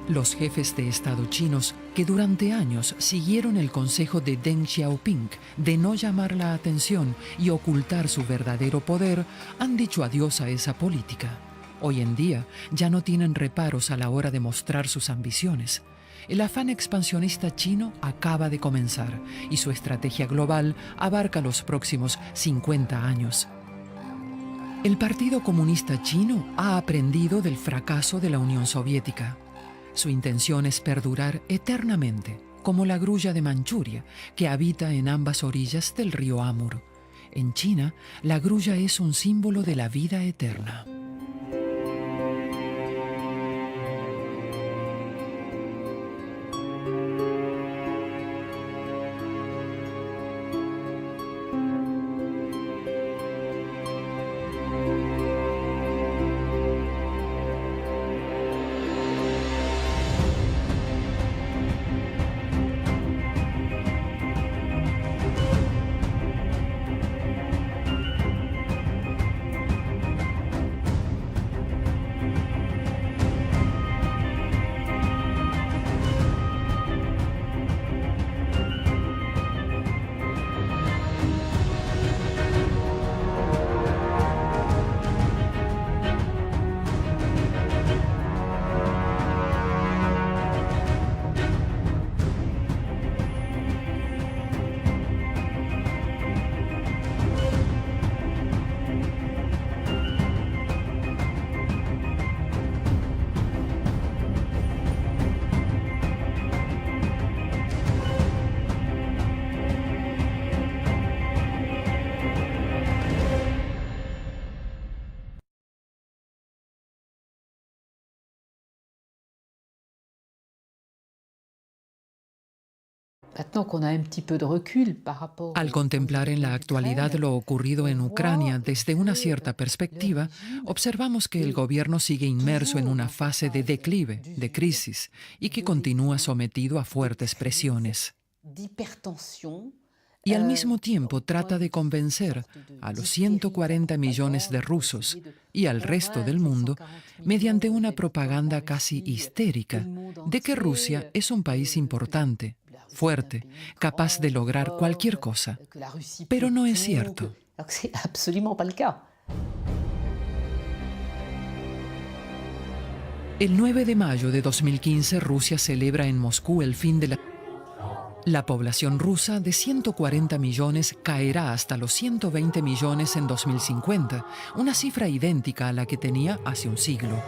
Los jefes de Estado chinos, que durante años siguieron el consejo de Deng Xiaoping de no llamar la atención y ocultar su verdadero poder, han dicho adiós a esa política. Hoy en día ya no tienen reparos a la hora de mostrar sus ambiciones. El afán expansionista chino acaba de comenzar y su estrategia global abarca los próximos 50 años. El Partido Comunista Chino ha aprendido del fracaso de la Unión Soviética. Su intención es perdurar eternamente, como la grulla de Manchuria, que habita en ambas orillas del río Amur. En China, la grulla es un símbolo de la vida eterna. Al contemplar en la actualidad lo ocurrido en Ucrania desde una cierta perspectiva, observamos que el gobierno sigue inmerso en una fase de declive, de crisis, y que continúa sometido a fuertes presiones. Y al mismo tiempo trata de convencer a los 140 millones de rusos y al resto del mundo, mediante una propaganda casi histérica, de que Rusia es un país importante, fuerte, capaz de lograr cualquier cosa. Pero no es cierto. El 9 de mayo de 2015, Rusia celebra en Moscú el fin de la población rusa de 140 millones caerá hasta los 120 millones en 2050, una cifra idéntica a la que tenía hace un siglo.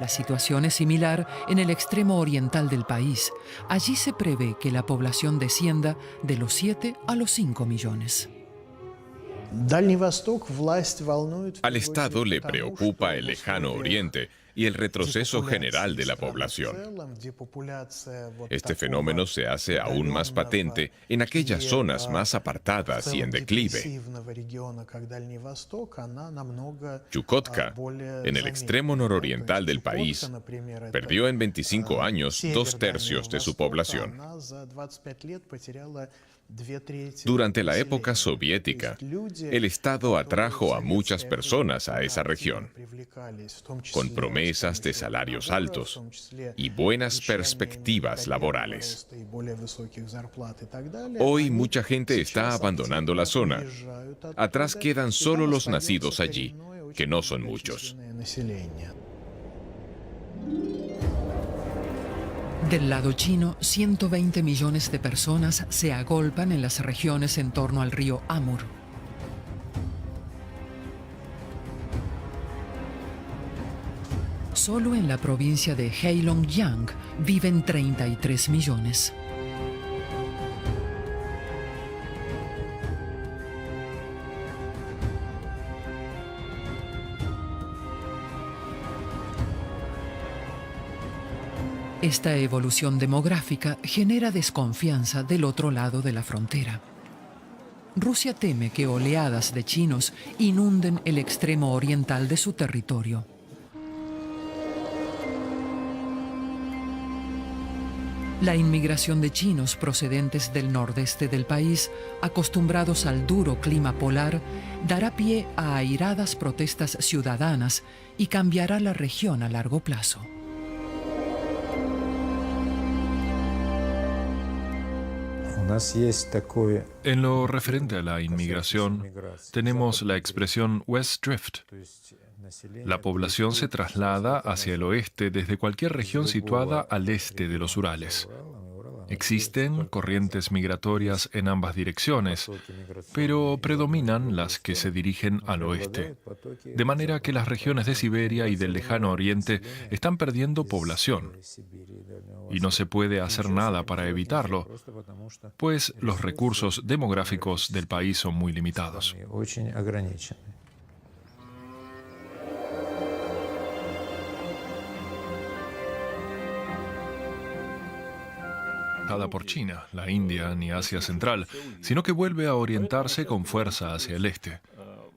La situación es similar en el extremo oriental del país. Allí se prevé que la población descienda de los 7 a los 5 millones. Al Estado le preocupa el lejano oriente y el retroceso general de la población. Este fenómeno se hace aún más patente en aquellas zonas más apartadas y en declive. Chukotka, en el extremo nororiental del país, perdió en 25 años 2/3 de su población. Durante la época soviética, el Estado atrajo a muchas personas a esa región, con promesas de salarios altos y buenas perspectivas laborales. Hoy mucha gente está abandonando la zona. Atrás quedan solo los nacidos allí, que no son muchos. Del lado chino, 120 millones de personas se agolpan en las regiones en torno al río Amur. Solo en la provincia de Heilongjiang viven 33 millones. Esta evolución demográfica genera desconfianza del otro lado de la frontera. Rusia teme que oleadas de chinos inunden el extremo oriental de su territorio. La inmigración de chinos procedentes del nordeste del país, acostumbrados al duro clima polar, dará pie a airadas protestas ciudadanas y cambiará la región a largo plazo. En lo referente a la inmigración, tenemos la expresión West Drift. La población se traslada hacia el oeste desde cualquier región situada al este de los Urales. Existen corrientes migratorias en ambas direcciones, pero predominan las que se dirigen al oeste, de manera que las regiones de Siberia y del lejano oriente están perdiendo población. Y no se puede hacer nada para evitarlo, pues los recursos demográficos del país son muy limitados. Por China, la India ni Asia Central, sino que vuelve a orientarse con fuerza hacia el este.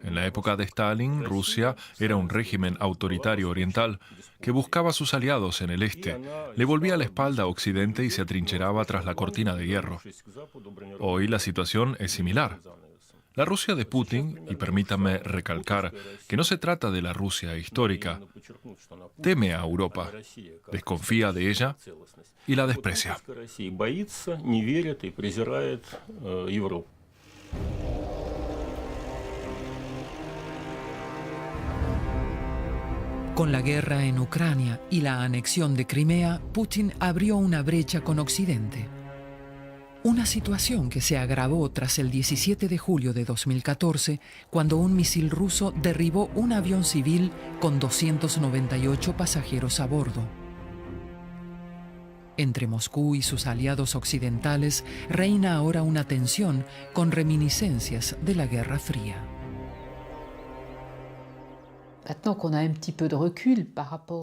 En la época de Stalin, Rusia era un régimen autoritario oriental que buscaba a sus aliados en el este, le volvía la espalda a Occidente y se atrincheraba tras la cortina de hierro. Hoy la situación es similar. La Rusia de Putin, y permítanme recalcar que no se trata de la Rusia histórica, teme a Europa, desconfía de ella y la desprecia. Con la guerra en Ucrania y la anexión de Crimea, Putin abrió una brecha con Occidente. Una situación que se agravó tras el 17 de julio de 2014, cuando un misil ruso derribó un avión civil con 298 pasajeros a bordo. Entre Moscú y sus aliados occidentales reina ahora una tensión con reminiscencias de la Guerra Fría.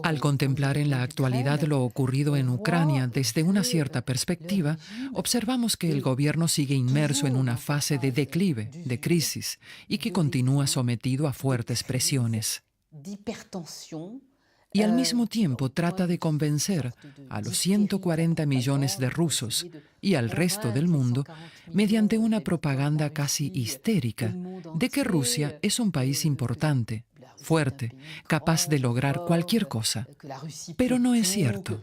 Al contemplar en la actualidad lo ocurrido en Ucrania desde una cierta perspectiva, observamos que el gobierno sigue inmerso en una fase de declive, de crisis, y que continúa sometido a fuertes presiones. Y al mismo tiempo trata de convencer a los 140 millones de rusos y al resto del mundo, mediante una propaganda casi histérica, de que Rusia es un país importante, fuerte, capaz de lograr cualquier cosa. Pero no es cierto.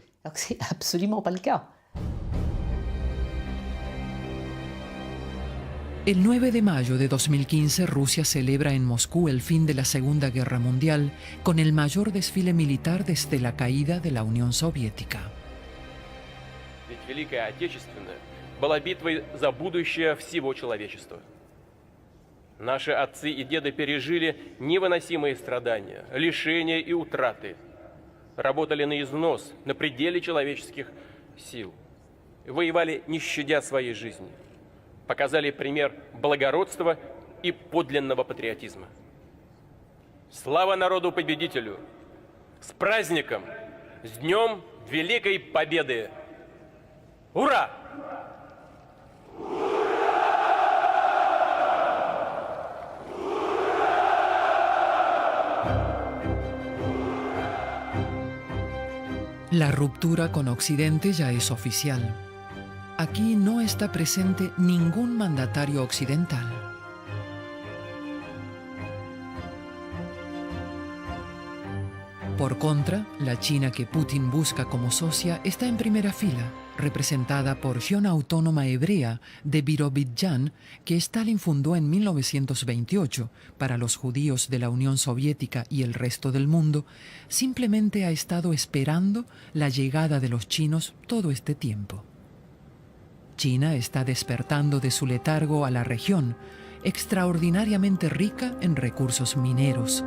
El 9 de mayo de 2015, Rusia celebra en Moscú el fin de la Segunda Guerra Mundial con el mayor desfile militar desde la caída de la Unión Soviética. Ведь Великая Отечественная была битвой за будущее всего человечества. Наши отцы и деды пережили невыносимые страдания, лишения и утраты. Работали на износ, на пределе человеческих сил. Воевали, не щадя своей жизни. Показали пример благородства и подлинного патриотизма. Слава народу-победителю! С праздником! С Днем Великой Победы! Ура! La ruptura con Occidente ya es oficial. Aquí no está presente ningún mandatario occidental. Por contra, la China que Putin busca como socia está en primera fila, representada por Región Autónoma Hebrea de Birobidjan, que Stalin fundó en 1928 para los judíos de la Unión Soviética y el resto del mundo. Simplemente ha estado esperando la llegada de los chinos todo este tiempo. China está despertando de su letargo a la región, extraordinariamente rica en recursos mineros.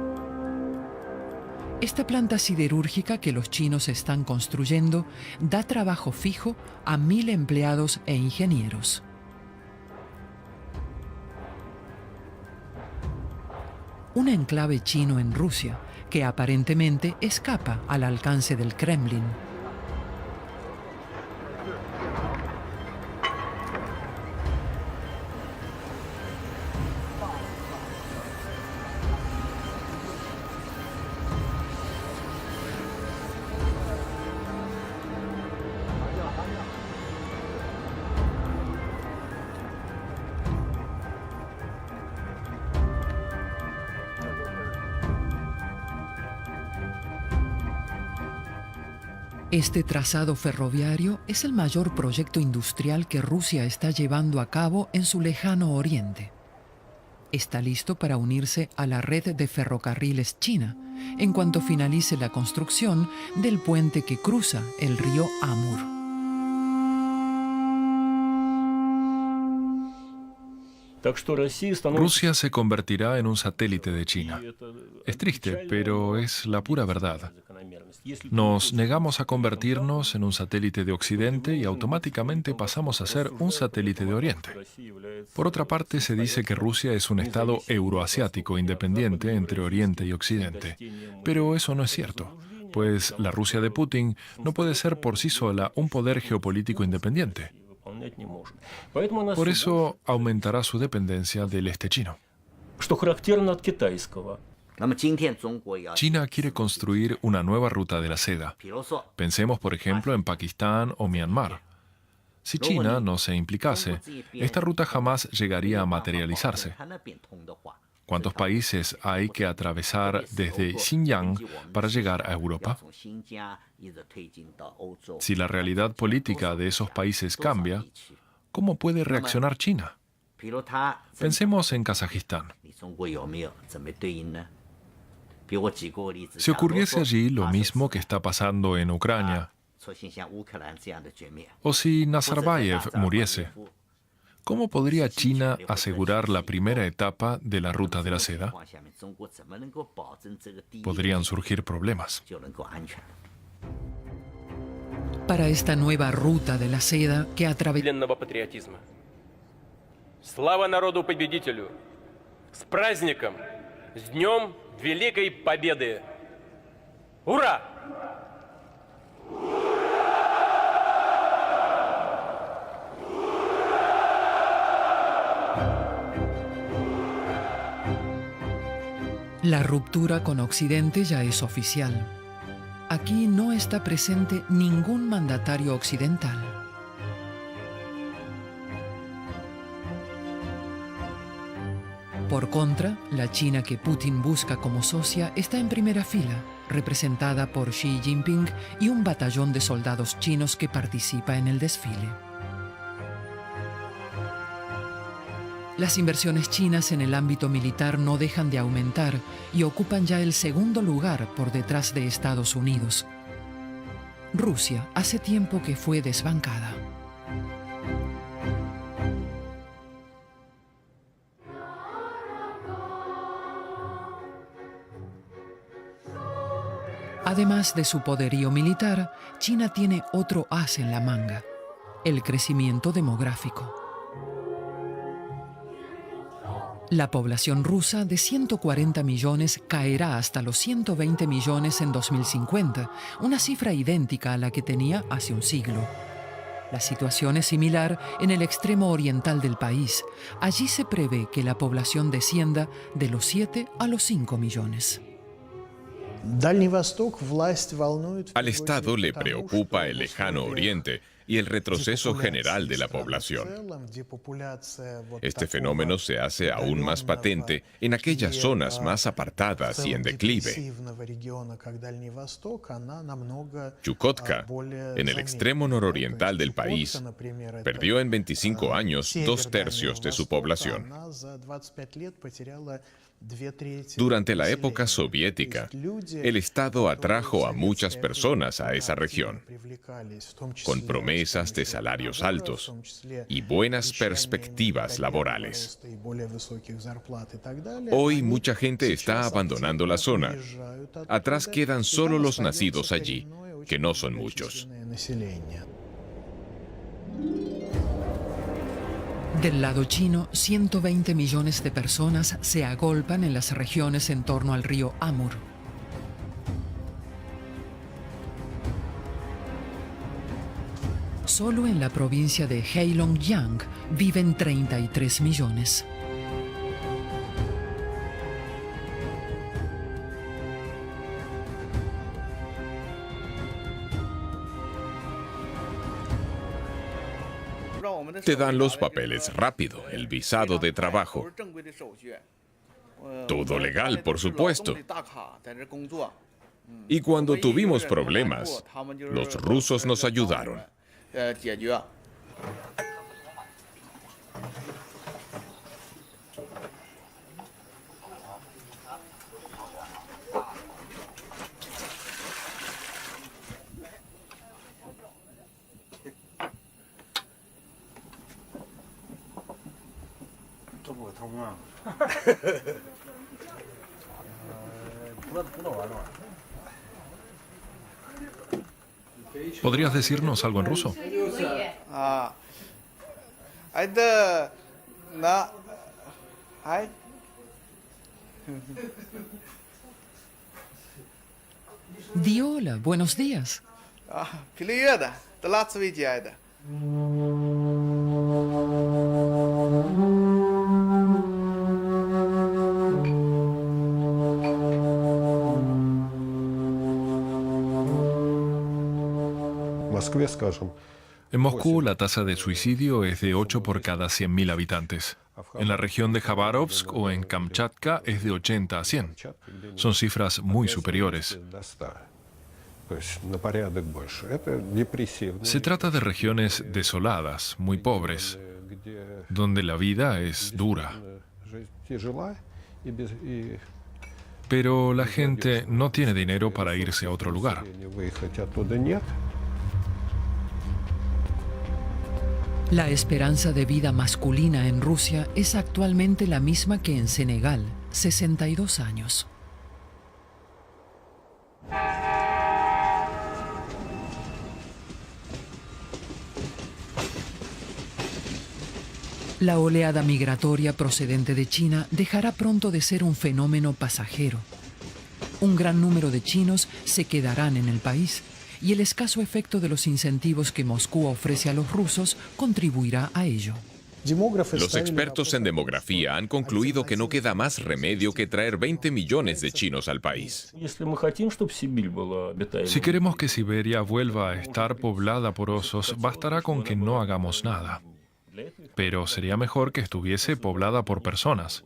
Esta planta siderúrgica que los chinos están construyendo da trabajo fijo a 1.000 empleados e ingenieros. Un enclave chino en Rusia que aparentemente escapa al alcance del Kremlin. Este trazado ferroviario es el mayor proyecto industrial que Rusia está llevando a cabo en su lejano oriente. Está listo para unirse a la red de ferrocarriles china en cuanto finalice la construcción del puente que cruza el río Amur. Rusia se convertirá en un satélite de China. Es triste, pero es la pura verdad. Nos negamos a convertirnos en un satélite de Occidente y automáticamente pasamos a ser un satélite de Oriente. Por otra parte, se dice que Rusia es un estado euroasiático independiente entre Oriente y Occidente. Pero eso no es cierto, pues la Rusia de Putin no puede ser por sí sola un poder geopolítico independiente. Por eso aumentará su dependencia del este chino. China quiere construir una nueva ruta de la seda. Pensemos, por ejemplo, en Pakistán o Myanmar. Si China no se implicase, esta ruta jamás llegaría a materializarse. ¿Cuántos países hay que atravesar desde Xinjiang para llegar a Europa? Si la realidad política de esos países cambia, ¿cómo puede reaccionar China? Pensemos en Kazajistán. Si ocurriese allí lo mismo que está pasando en Ucrania, o si Nazarbayev muriese, ¿cómo podría China asegurar la primera etapa de la ruta de la seda? Podrían surgir problemas. Para esta nueva ruta de la seda que atraviesa Слава народу-победителю! С праздником! С Днем Великой Победы! Ура! La ruptura con Occidente ya es oficial. Aquí no está presente ningún mandatario occidental. Por contra, la China que Putin busca como socia está en primera fila, representada por Xi Jinping y un batallón de soldados chinos que participa en el desfile. Las inversiones chinas en el ámbito militar no dejan de aumentar y ocupan ya el segundo lugar por detrás de Estados Unidos. Rusia hace tiempo que fue desbancada. Además de su poderío militar, China tiene otro as en la manga: el crecimiento demográfico. La población rusa de 140 millones caerá hasta los 120 millones en 2050, una cifra idéntica a la que tenía hace un siglo. La situación es similar en el extremo oriental del país. Allí se prevé que la población descienda de los 7 a los 5 millones. Al Estado le preocupa el lejano oriente y el retroceso general de la población. Este fenómeno se hace aún más patente en aquellas zonas más apartadas y en declive. Chukotka, en el extremo nororiental del país, perdió en 25 años 2/3 de su población. Durante la época soviética, el Estado atrajo a muchas personas a esa región, con promesas de salarios altos y buenas perspectivas laborales. Hoy mucha gente está abandonando la zona. Atrás quedan solo los nacidos allí, que no son muchos. Del lado chino, 120 millones de personas se agolpan en las regiones en torno al río Amur. Solo en la provincia de Heilongjiang viven 33 millones. Te dan los papeles rápido, el visado de trabajo. Todo legal, por supuesto. Y cuando tuvimos problemas, los rusos nos ayudaron. ¿Podrías decirnos algo en ruso? Di hola, buenos días. En Moscú, la tasa de suicidio es de 8 por cada 100.000 habitantes. En la región de Khabarovsk o en Kamchatka es de 80 a 100. Son cifras muy superiores. Se trata de regiones desoladas, muy pobres, donde la vida es dura. Pero la gente no tiene dinero para irse a otro lugar. La esperanza de vida masculina en Rusia es actualmente la misma que en Senegal, 62 años. La oleada migratoria procedente de China dejará pronto de ser un fenómeno pasajero. Un gran número de chinos se quedarán en el país y el escaso efecto de los incentivos que Moscú ofrece a los rusos contribuirá a ello. Los expertos en demografía han concluido que no queda más remedio que traer 20 millones de chinos al país. Si queremos que Siberia vuelva a estar poblada por osos, bastará con que no hagamos nada. Pero sería mejor que estuviese poblada por personas.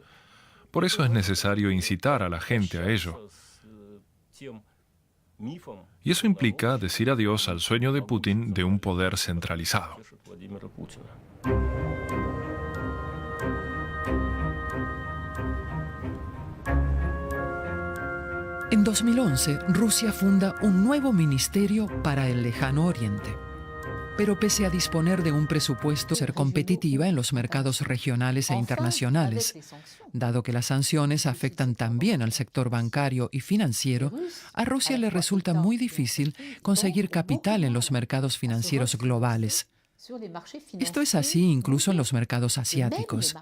Por eso es necesario incitar a la gente a ello. Y eso implica decir adiós al sueño de Putin de un poder centralizado. En 2011, Rusia funda un nuevo ministerio para el Lejano Oriente. Pero pese a disponer de un presupuesto, ser competitiva en los mercados regionales e internacionales, dado que las sanciones afectan también al sector bancario y financiero, a Rusia le resulta muy difícil conseguir capital en los mercados financieros globales. Esto es así incluso en los mercados asiáticos.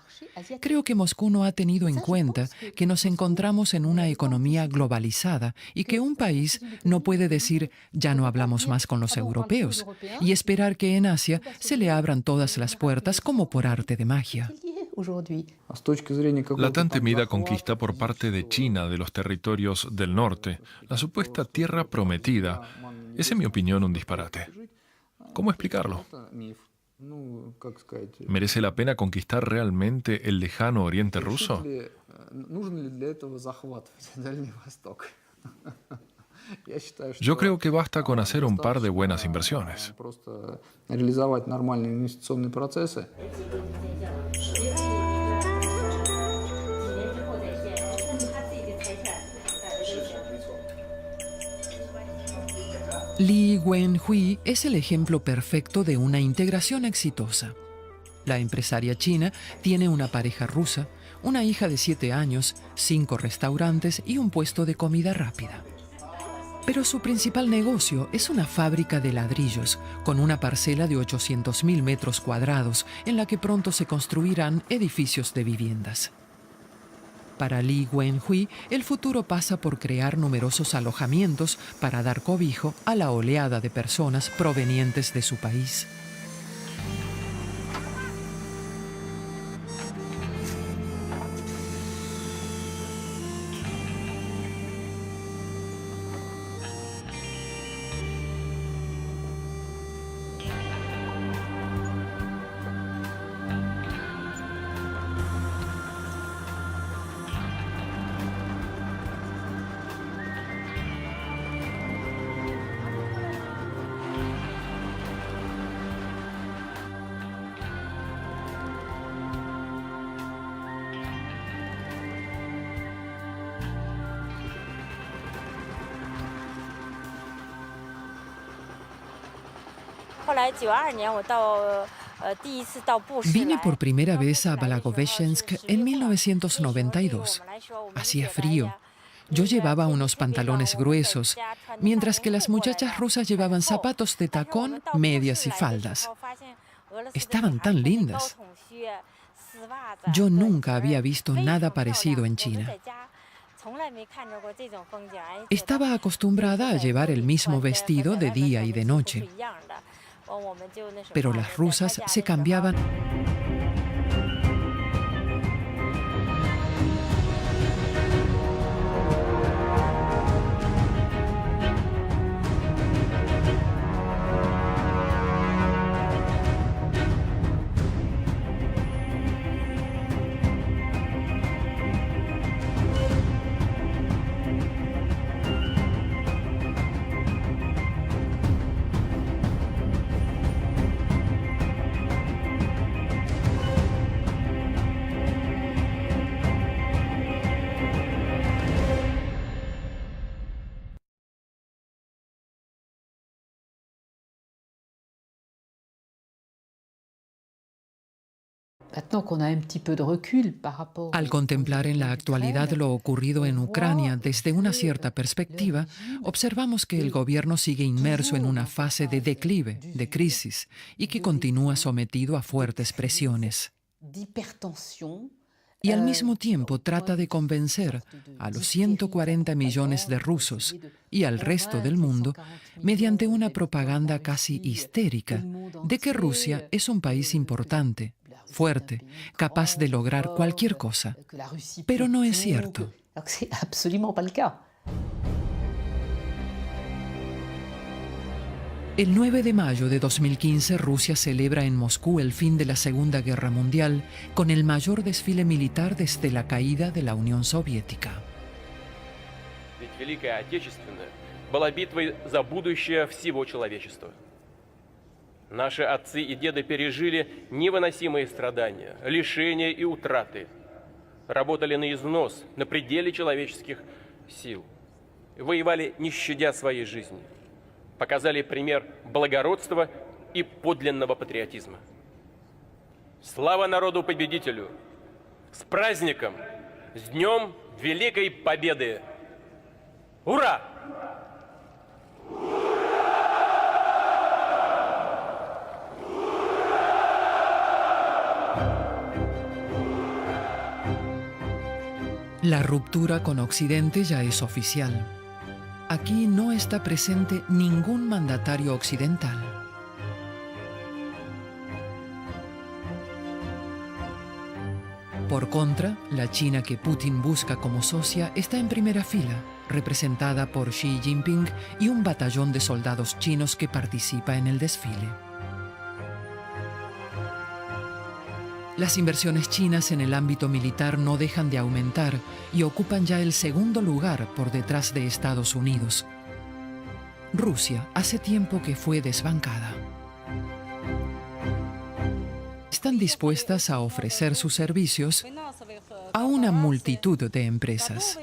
Creo que Moscú no ha tenido en cuenta que nos encontramos en una economía globalizada y que un país no puede decir ya no hablamos más con los europeos y esperar que en Asia se le abran todas las puertas como por arte de magia. La tan temida conquista por parte de China de los territorios del norte, la supuesta tierra prometida, es en mi opinión un disparate. ¿Cómo explicarlo? ¿Merece la pena conquistar realmente el lejano oriente ruso? Yo creo que basta con hacer un par de buenas inversiones. Li Wenhui es el ejemplo perfecto de una integración exitosa. La empresaria china tiene una pareja rusa, una hija de 7 años, 5 restaurantes y un puesto de comida rápida. Pero su principal negocio es una fábrica de ladrillos, con una parcela de 800.000 metros cuadrados, en la que pronto se construirán edificios de viviendas. Para Li Wenhui, el futuro pasa por crear numerosos alojamientos para dar cobijo a la oleada de personas provenientes de su país. Vine por primera vez a Blagoveshchensk en 1992. Hacía frío. Yo llevaba unos pantalones gruesos, mientras que las muchachas rusas llevaban zapatos de tacón, medias y faldas. Estaban tan lindas. Yo nunca había visto nada parecido en China. Estaba acostumbrada a llevar el mismo vestido de día y de noche. Pero las rusas se cambiaban. Al contemplar en la actualidad lo ocurrido en Ucrania desde una cierta perspectiva, observamos que el gobierno sigue inmerso en una fase de declive, de crisis, y que continúa sometido a fuertes presiones. Y al mismo tiempo trata de convencer a los 140 millones de rusos y al resto del mundo, mediante una propaganda casi histérica, de que Rusia es un país importante, fuerte, capaz de lograr cualquier cosa. Pero no es cierto. El 9 de mayo de 2015, Rusia celebra en Moscú el fin de la Segunda Guerra Mundial con el mayor desfile militar desde la caída de la Unión Soviética. Ведь Великая Отечественная была битвой за будущее всего человечества. Наши отцы и деды пережили невыносимые страдания, лишения и утраты. Работали на износ, на пределе человеческих сил. Воевали, не щадя своей жизни. Показали пример благородства и подлинного патриотизма. Слава народу-победителю! С праздником! С Днем Великой Победы! Ура! La ruptura con Occidente ya es oficial. Aquí no está presente ningún mandatario occidental. Por contra, la China que Putin busca como socia está en primera fila, representada por Xi Jinping y un batallón de soldados chinos que participa en el desfile. Las inversiones chinas en el ámbito militar no dejan de aumentar y ocupan ya el segundo lugar por detrás de Estados Unidos. Rusia hace tiempo que fue desbancada. Están dispuestas a ofrecer sus servicios a una multitud de empresas.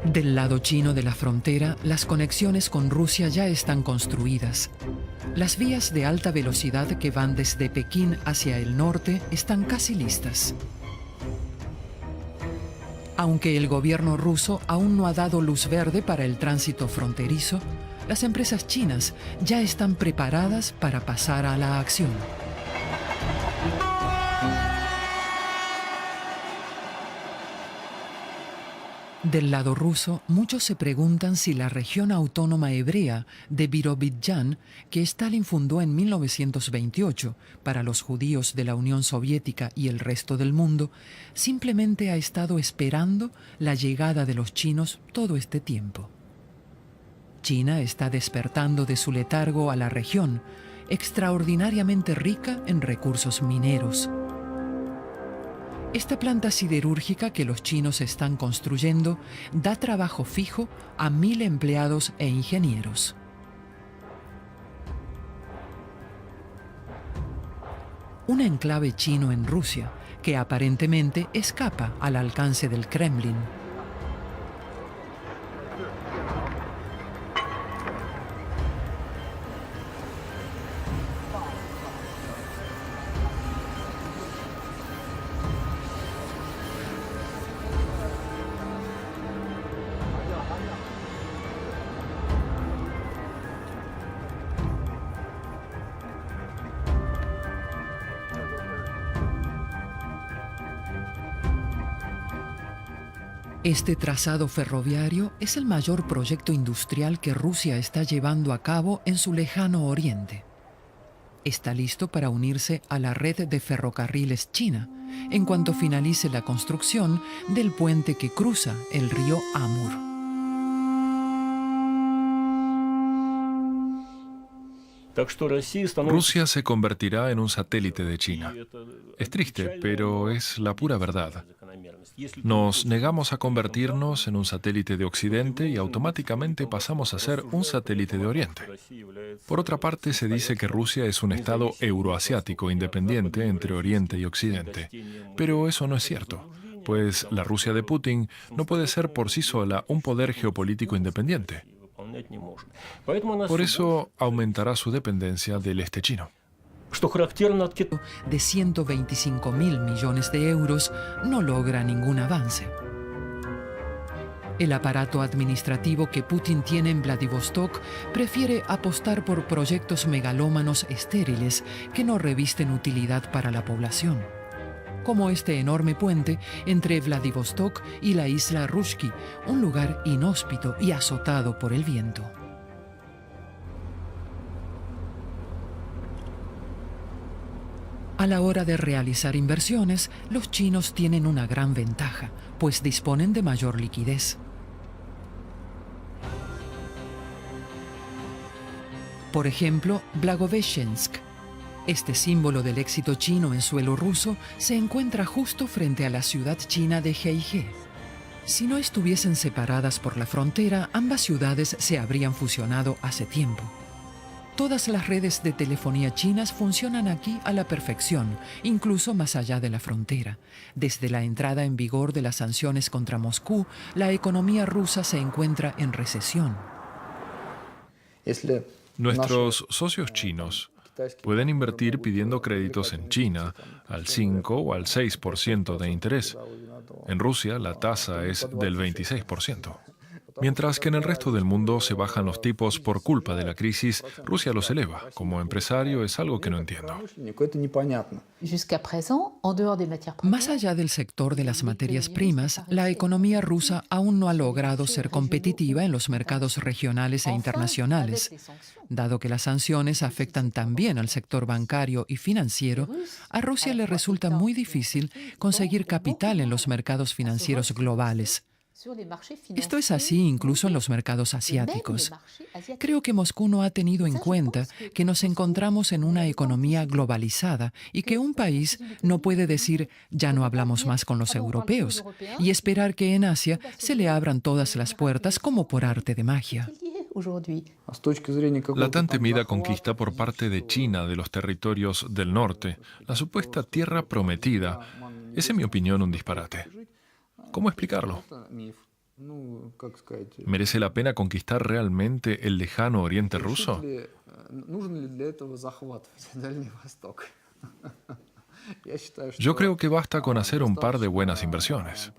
Del lado chino de la frontera, las conexiones con Rusia ya están construidas. Las vías de alta velocidad que van desde Pekín hacia el norte están casi listas. Aunque el gobierno ruso aún no ha dado luz verde para el tránsito fronterizo, las empresas chinas ya están preparadas para pasar a la acción. Del lado ruso, muchos se preguntan si la región autónoma hebrea de Birobidjan, que Stalin fundó en 1928 para los judíos de la Unión Soviética y el resto del mundo, simplemente ha estado esperando la llegada de los chinos todo este tiempo. China está despertando de su letargo a la región, extraordinariamente rica en recursos mineros. Esta planta siderúrgica que los chinos están construyendo da trabajo fijo a 1.000 empleados e ingenieros. Un enclave chino en Rusia que aparentemente escapa al alcance del Kremlin. Este trazado ferroviario es el mayor proyecto industrial que Rusia está llevando a cabo en su lejano oriente. Está listo para unirse a la red de ferrocarriles china en cuanto finalice la construcción del puente que cruza el río Amur. Rusia se convertirá en un satélite de China. Es triste, pero es la pura verdad. Nos negamos a convertirnos en un satélite de Occidente y automáticamente pasamos a ser un satélite de Oriente. Por otra parte, se dice que Rusia es un estado euroasiático independiente entre Oriente y Occidente. Pero eso no es cierto, pues la Rusia de Putin no puede ser por sí sola un poder geopolítico independiente. Por eso aumentará su dependencia del este chino. de 125.000 millones de euros, no logra ningún avance. El aparato administrativo que Putin tiene en Vladivostok prefiere apostar por proyectos megalómanos estériles que no revisten utilidad para la población, como este enorme puente entre Vladivostok y la isla Rushki, un lugar inhóspito y azotado por el viento. A la hora de realizar inversiones, los chinos tienen una gran ventaja, pues disponen de mayor liquidez. Por ejemplo, Blagoveshchensk. Este símbolo del éxito chino en suelo ruso se encuentra justo frente a la ciudad china de Heige. Si no estuviesen separadas por la frontera, ambas ciudades se habrían fusionado hace tiempo. Todas las redes de telefonía chinas funcionan aquí a la perfección, incluso más allá de la frontera. Desde la entrada en vigor de las sanciones contra Moscú, la economía rusa se encuentra en recesión. Nuestros socios chinos pueden invertir pidiendo créditos en China al 5 o al 6% de interés. En Rusia la tasa es del 26%. Mientras que en el resto del mundo se bajan los tipos por culpa de la crisis, Rusia los eleva. Como empresario es algo que no entiendo. Más allá del sector de las materias primas, la economía rusa aún no ha logrado ser competitiva en los mercados regionales e internacionales. Dado que las sanciones afectan también al sector bancario y financiero, a Rusia le resulta muy difícil conseguir capital en los mercados financieros globales. Esto es así incluso en los mercados asiáticos. Creo que Moscú no ha tenido en cuenta que nos encontramos en una economía globalizada y que un país no puede decir ya no hablamos más con los europeos y esperar que en Asia se le abran todas las puertas como por arte de magia. La tan temida conquista por parte de China de los territorios del norte, la supuesta tierra prometida, es en mi opinión un disparate. ¿Cómo explicarlo? ¿Merece la pena conquistar realmente el lejano oriente ruso? Yo creo que basta con hacer un par de buenas inversiones.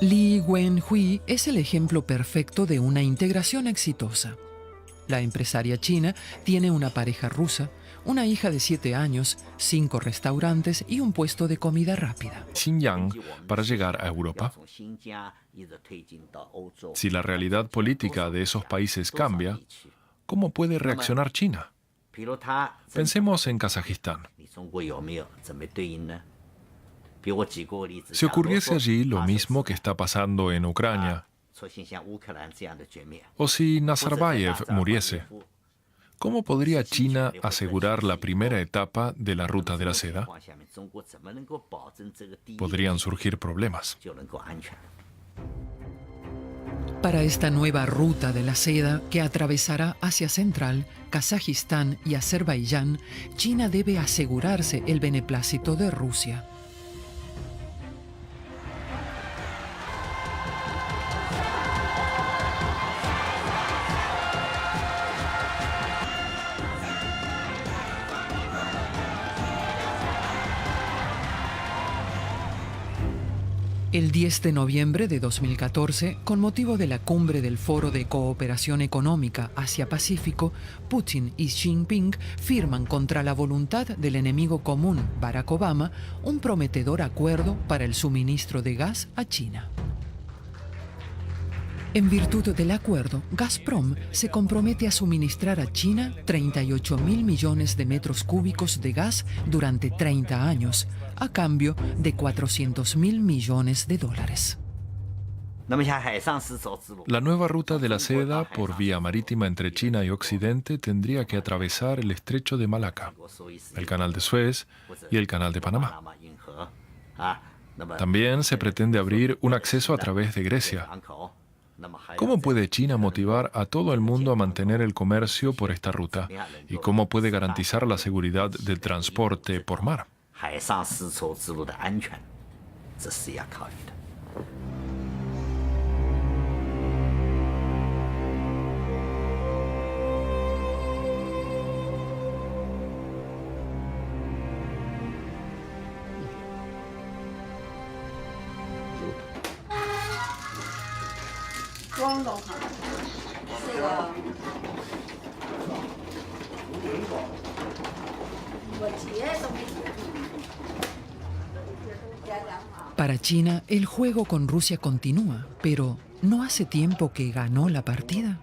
Li Wenhui es el ejemplo perfecto de una integración exitosa. La empresaria china tiene una pareja rusa, una hija de 7 años, 5 restaurantes y un puesto de comida rápida. Xinjiang para llegar a Europa. Si la realidad política de esos países cambia, ¿cómo puede reaccionar China? Pensemos en Kazajistán. Si ocurriese allí lo mismo que está pasando en Ucrania, o si Nazarbayev muriese, ¿cómo podría China asegurar la primera etapa de la ruta de la seda? Podrían surgir problemas. Para esta nueva ruta de la seda que atravesará Asia Central, Kazajistán y Azerbaiyán, China debe asegurarse el beneplácito de Rusia. El 10 de noviembre de 2014, con motivo de la cumbre del Foro de Cooperación Económica Asia-Pacífico, Putin y Xi Jinping firman contra la voluntad del enemigo común, Barack Obama, un prometedor acuerdo para el suministro de gas a China. En virtud del acuerdo, Gazprom se compromete a suministrar a China 38.000 millones de metros cúbicos de gas durante 30 años, a cambio de 400.000 millones de dólares. La nueva ruta de la seda por vía marítima entre China y Occidente tendría que atravesar el estrecho de Malaca, el canal de Suez y el canal de Panamá. También se pretende abrir un acceso a través de Grecia. ¿Cómo puede China motivar a todo el mundo a mantener el comercio por esta ruta? ¿Y cómo puede garantizar la seguridad del transporte por mar? 海上丝绸之路的安全，这是要考虑的。光头哈，这个我结都没结。Para China, el juego con Rusia continúa, pero ¿no hace tiempo que ganó la partida?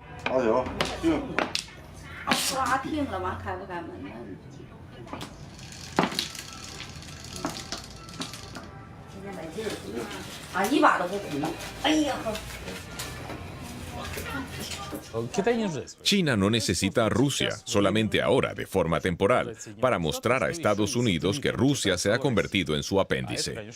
刷停了吗？开不开门呢？啊，一把都不鼓。哎呀！ China no necesita a Rusia, solamente ahora, de forma temporal, para mostrar a Estados Unidos que Rusia se ha convertido en su apéndice.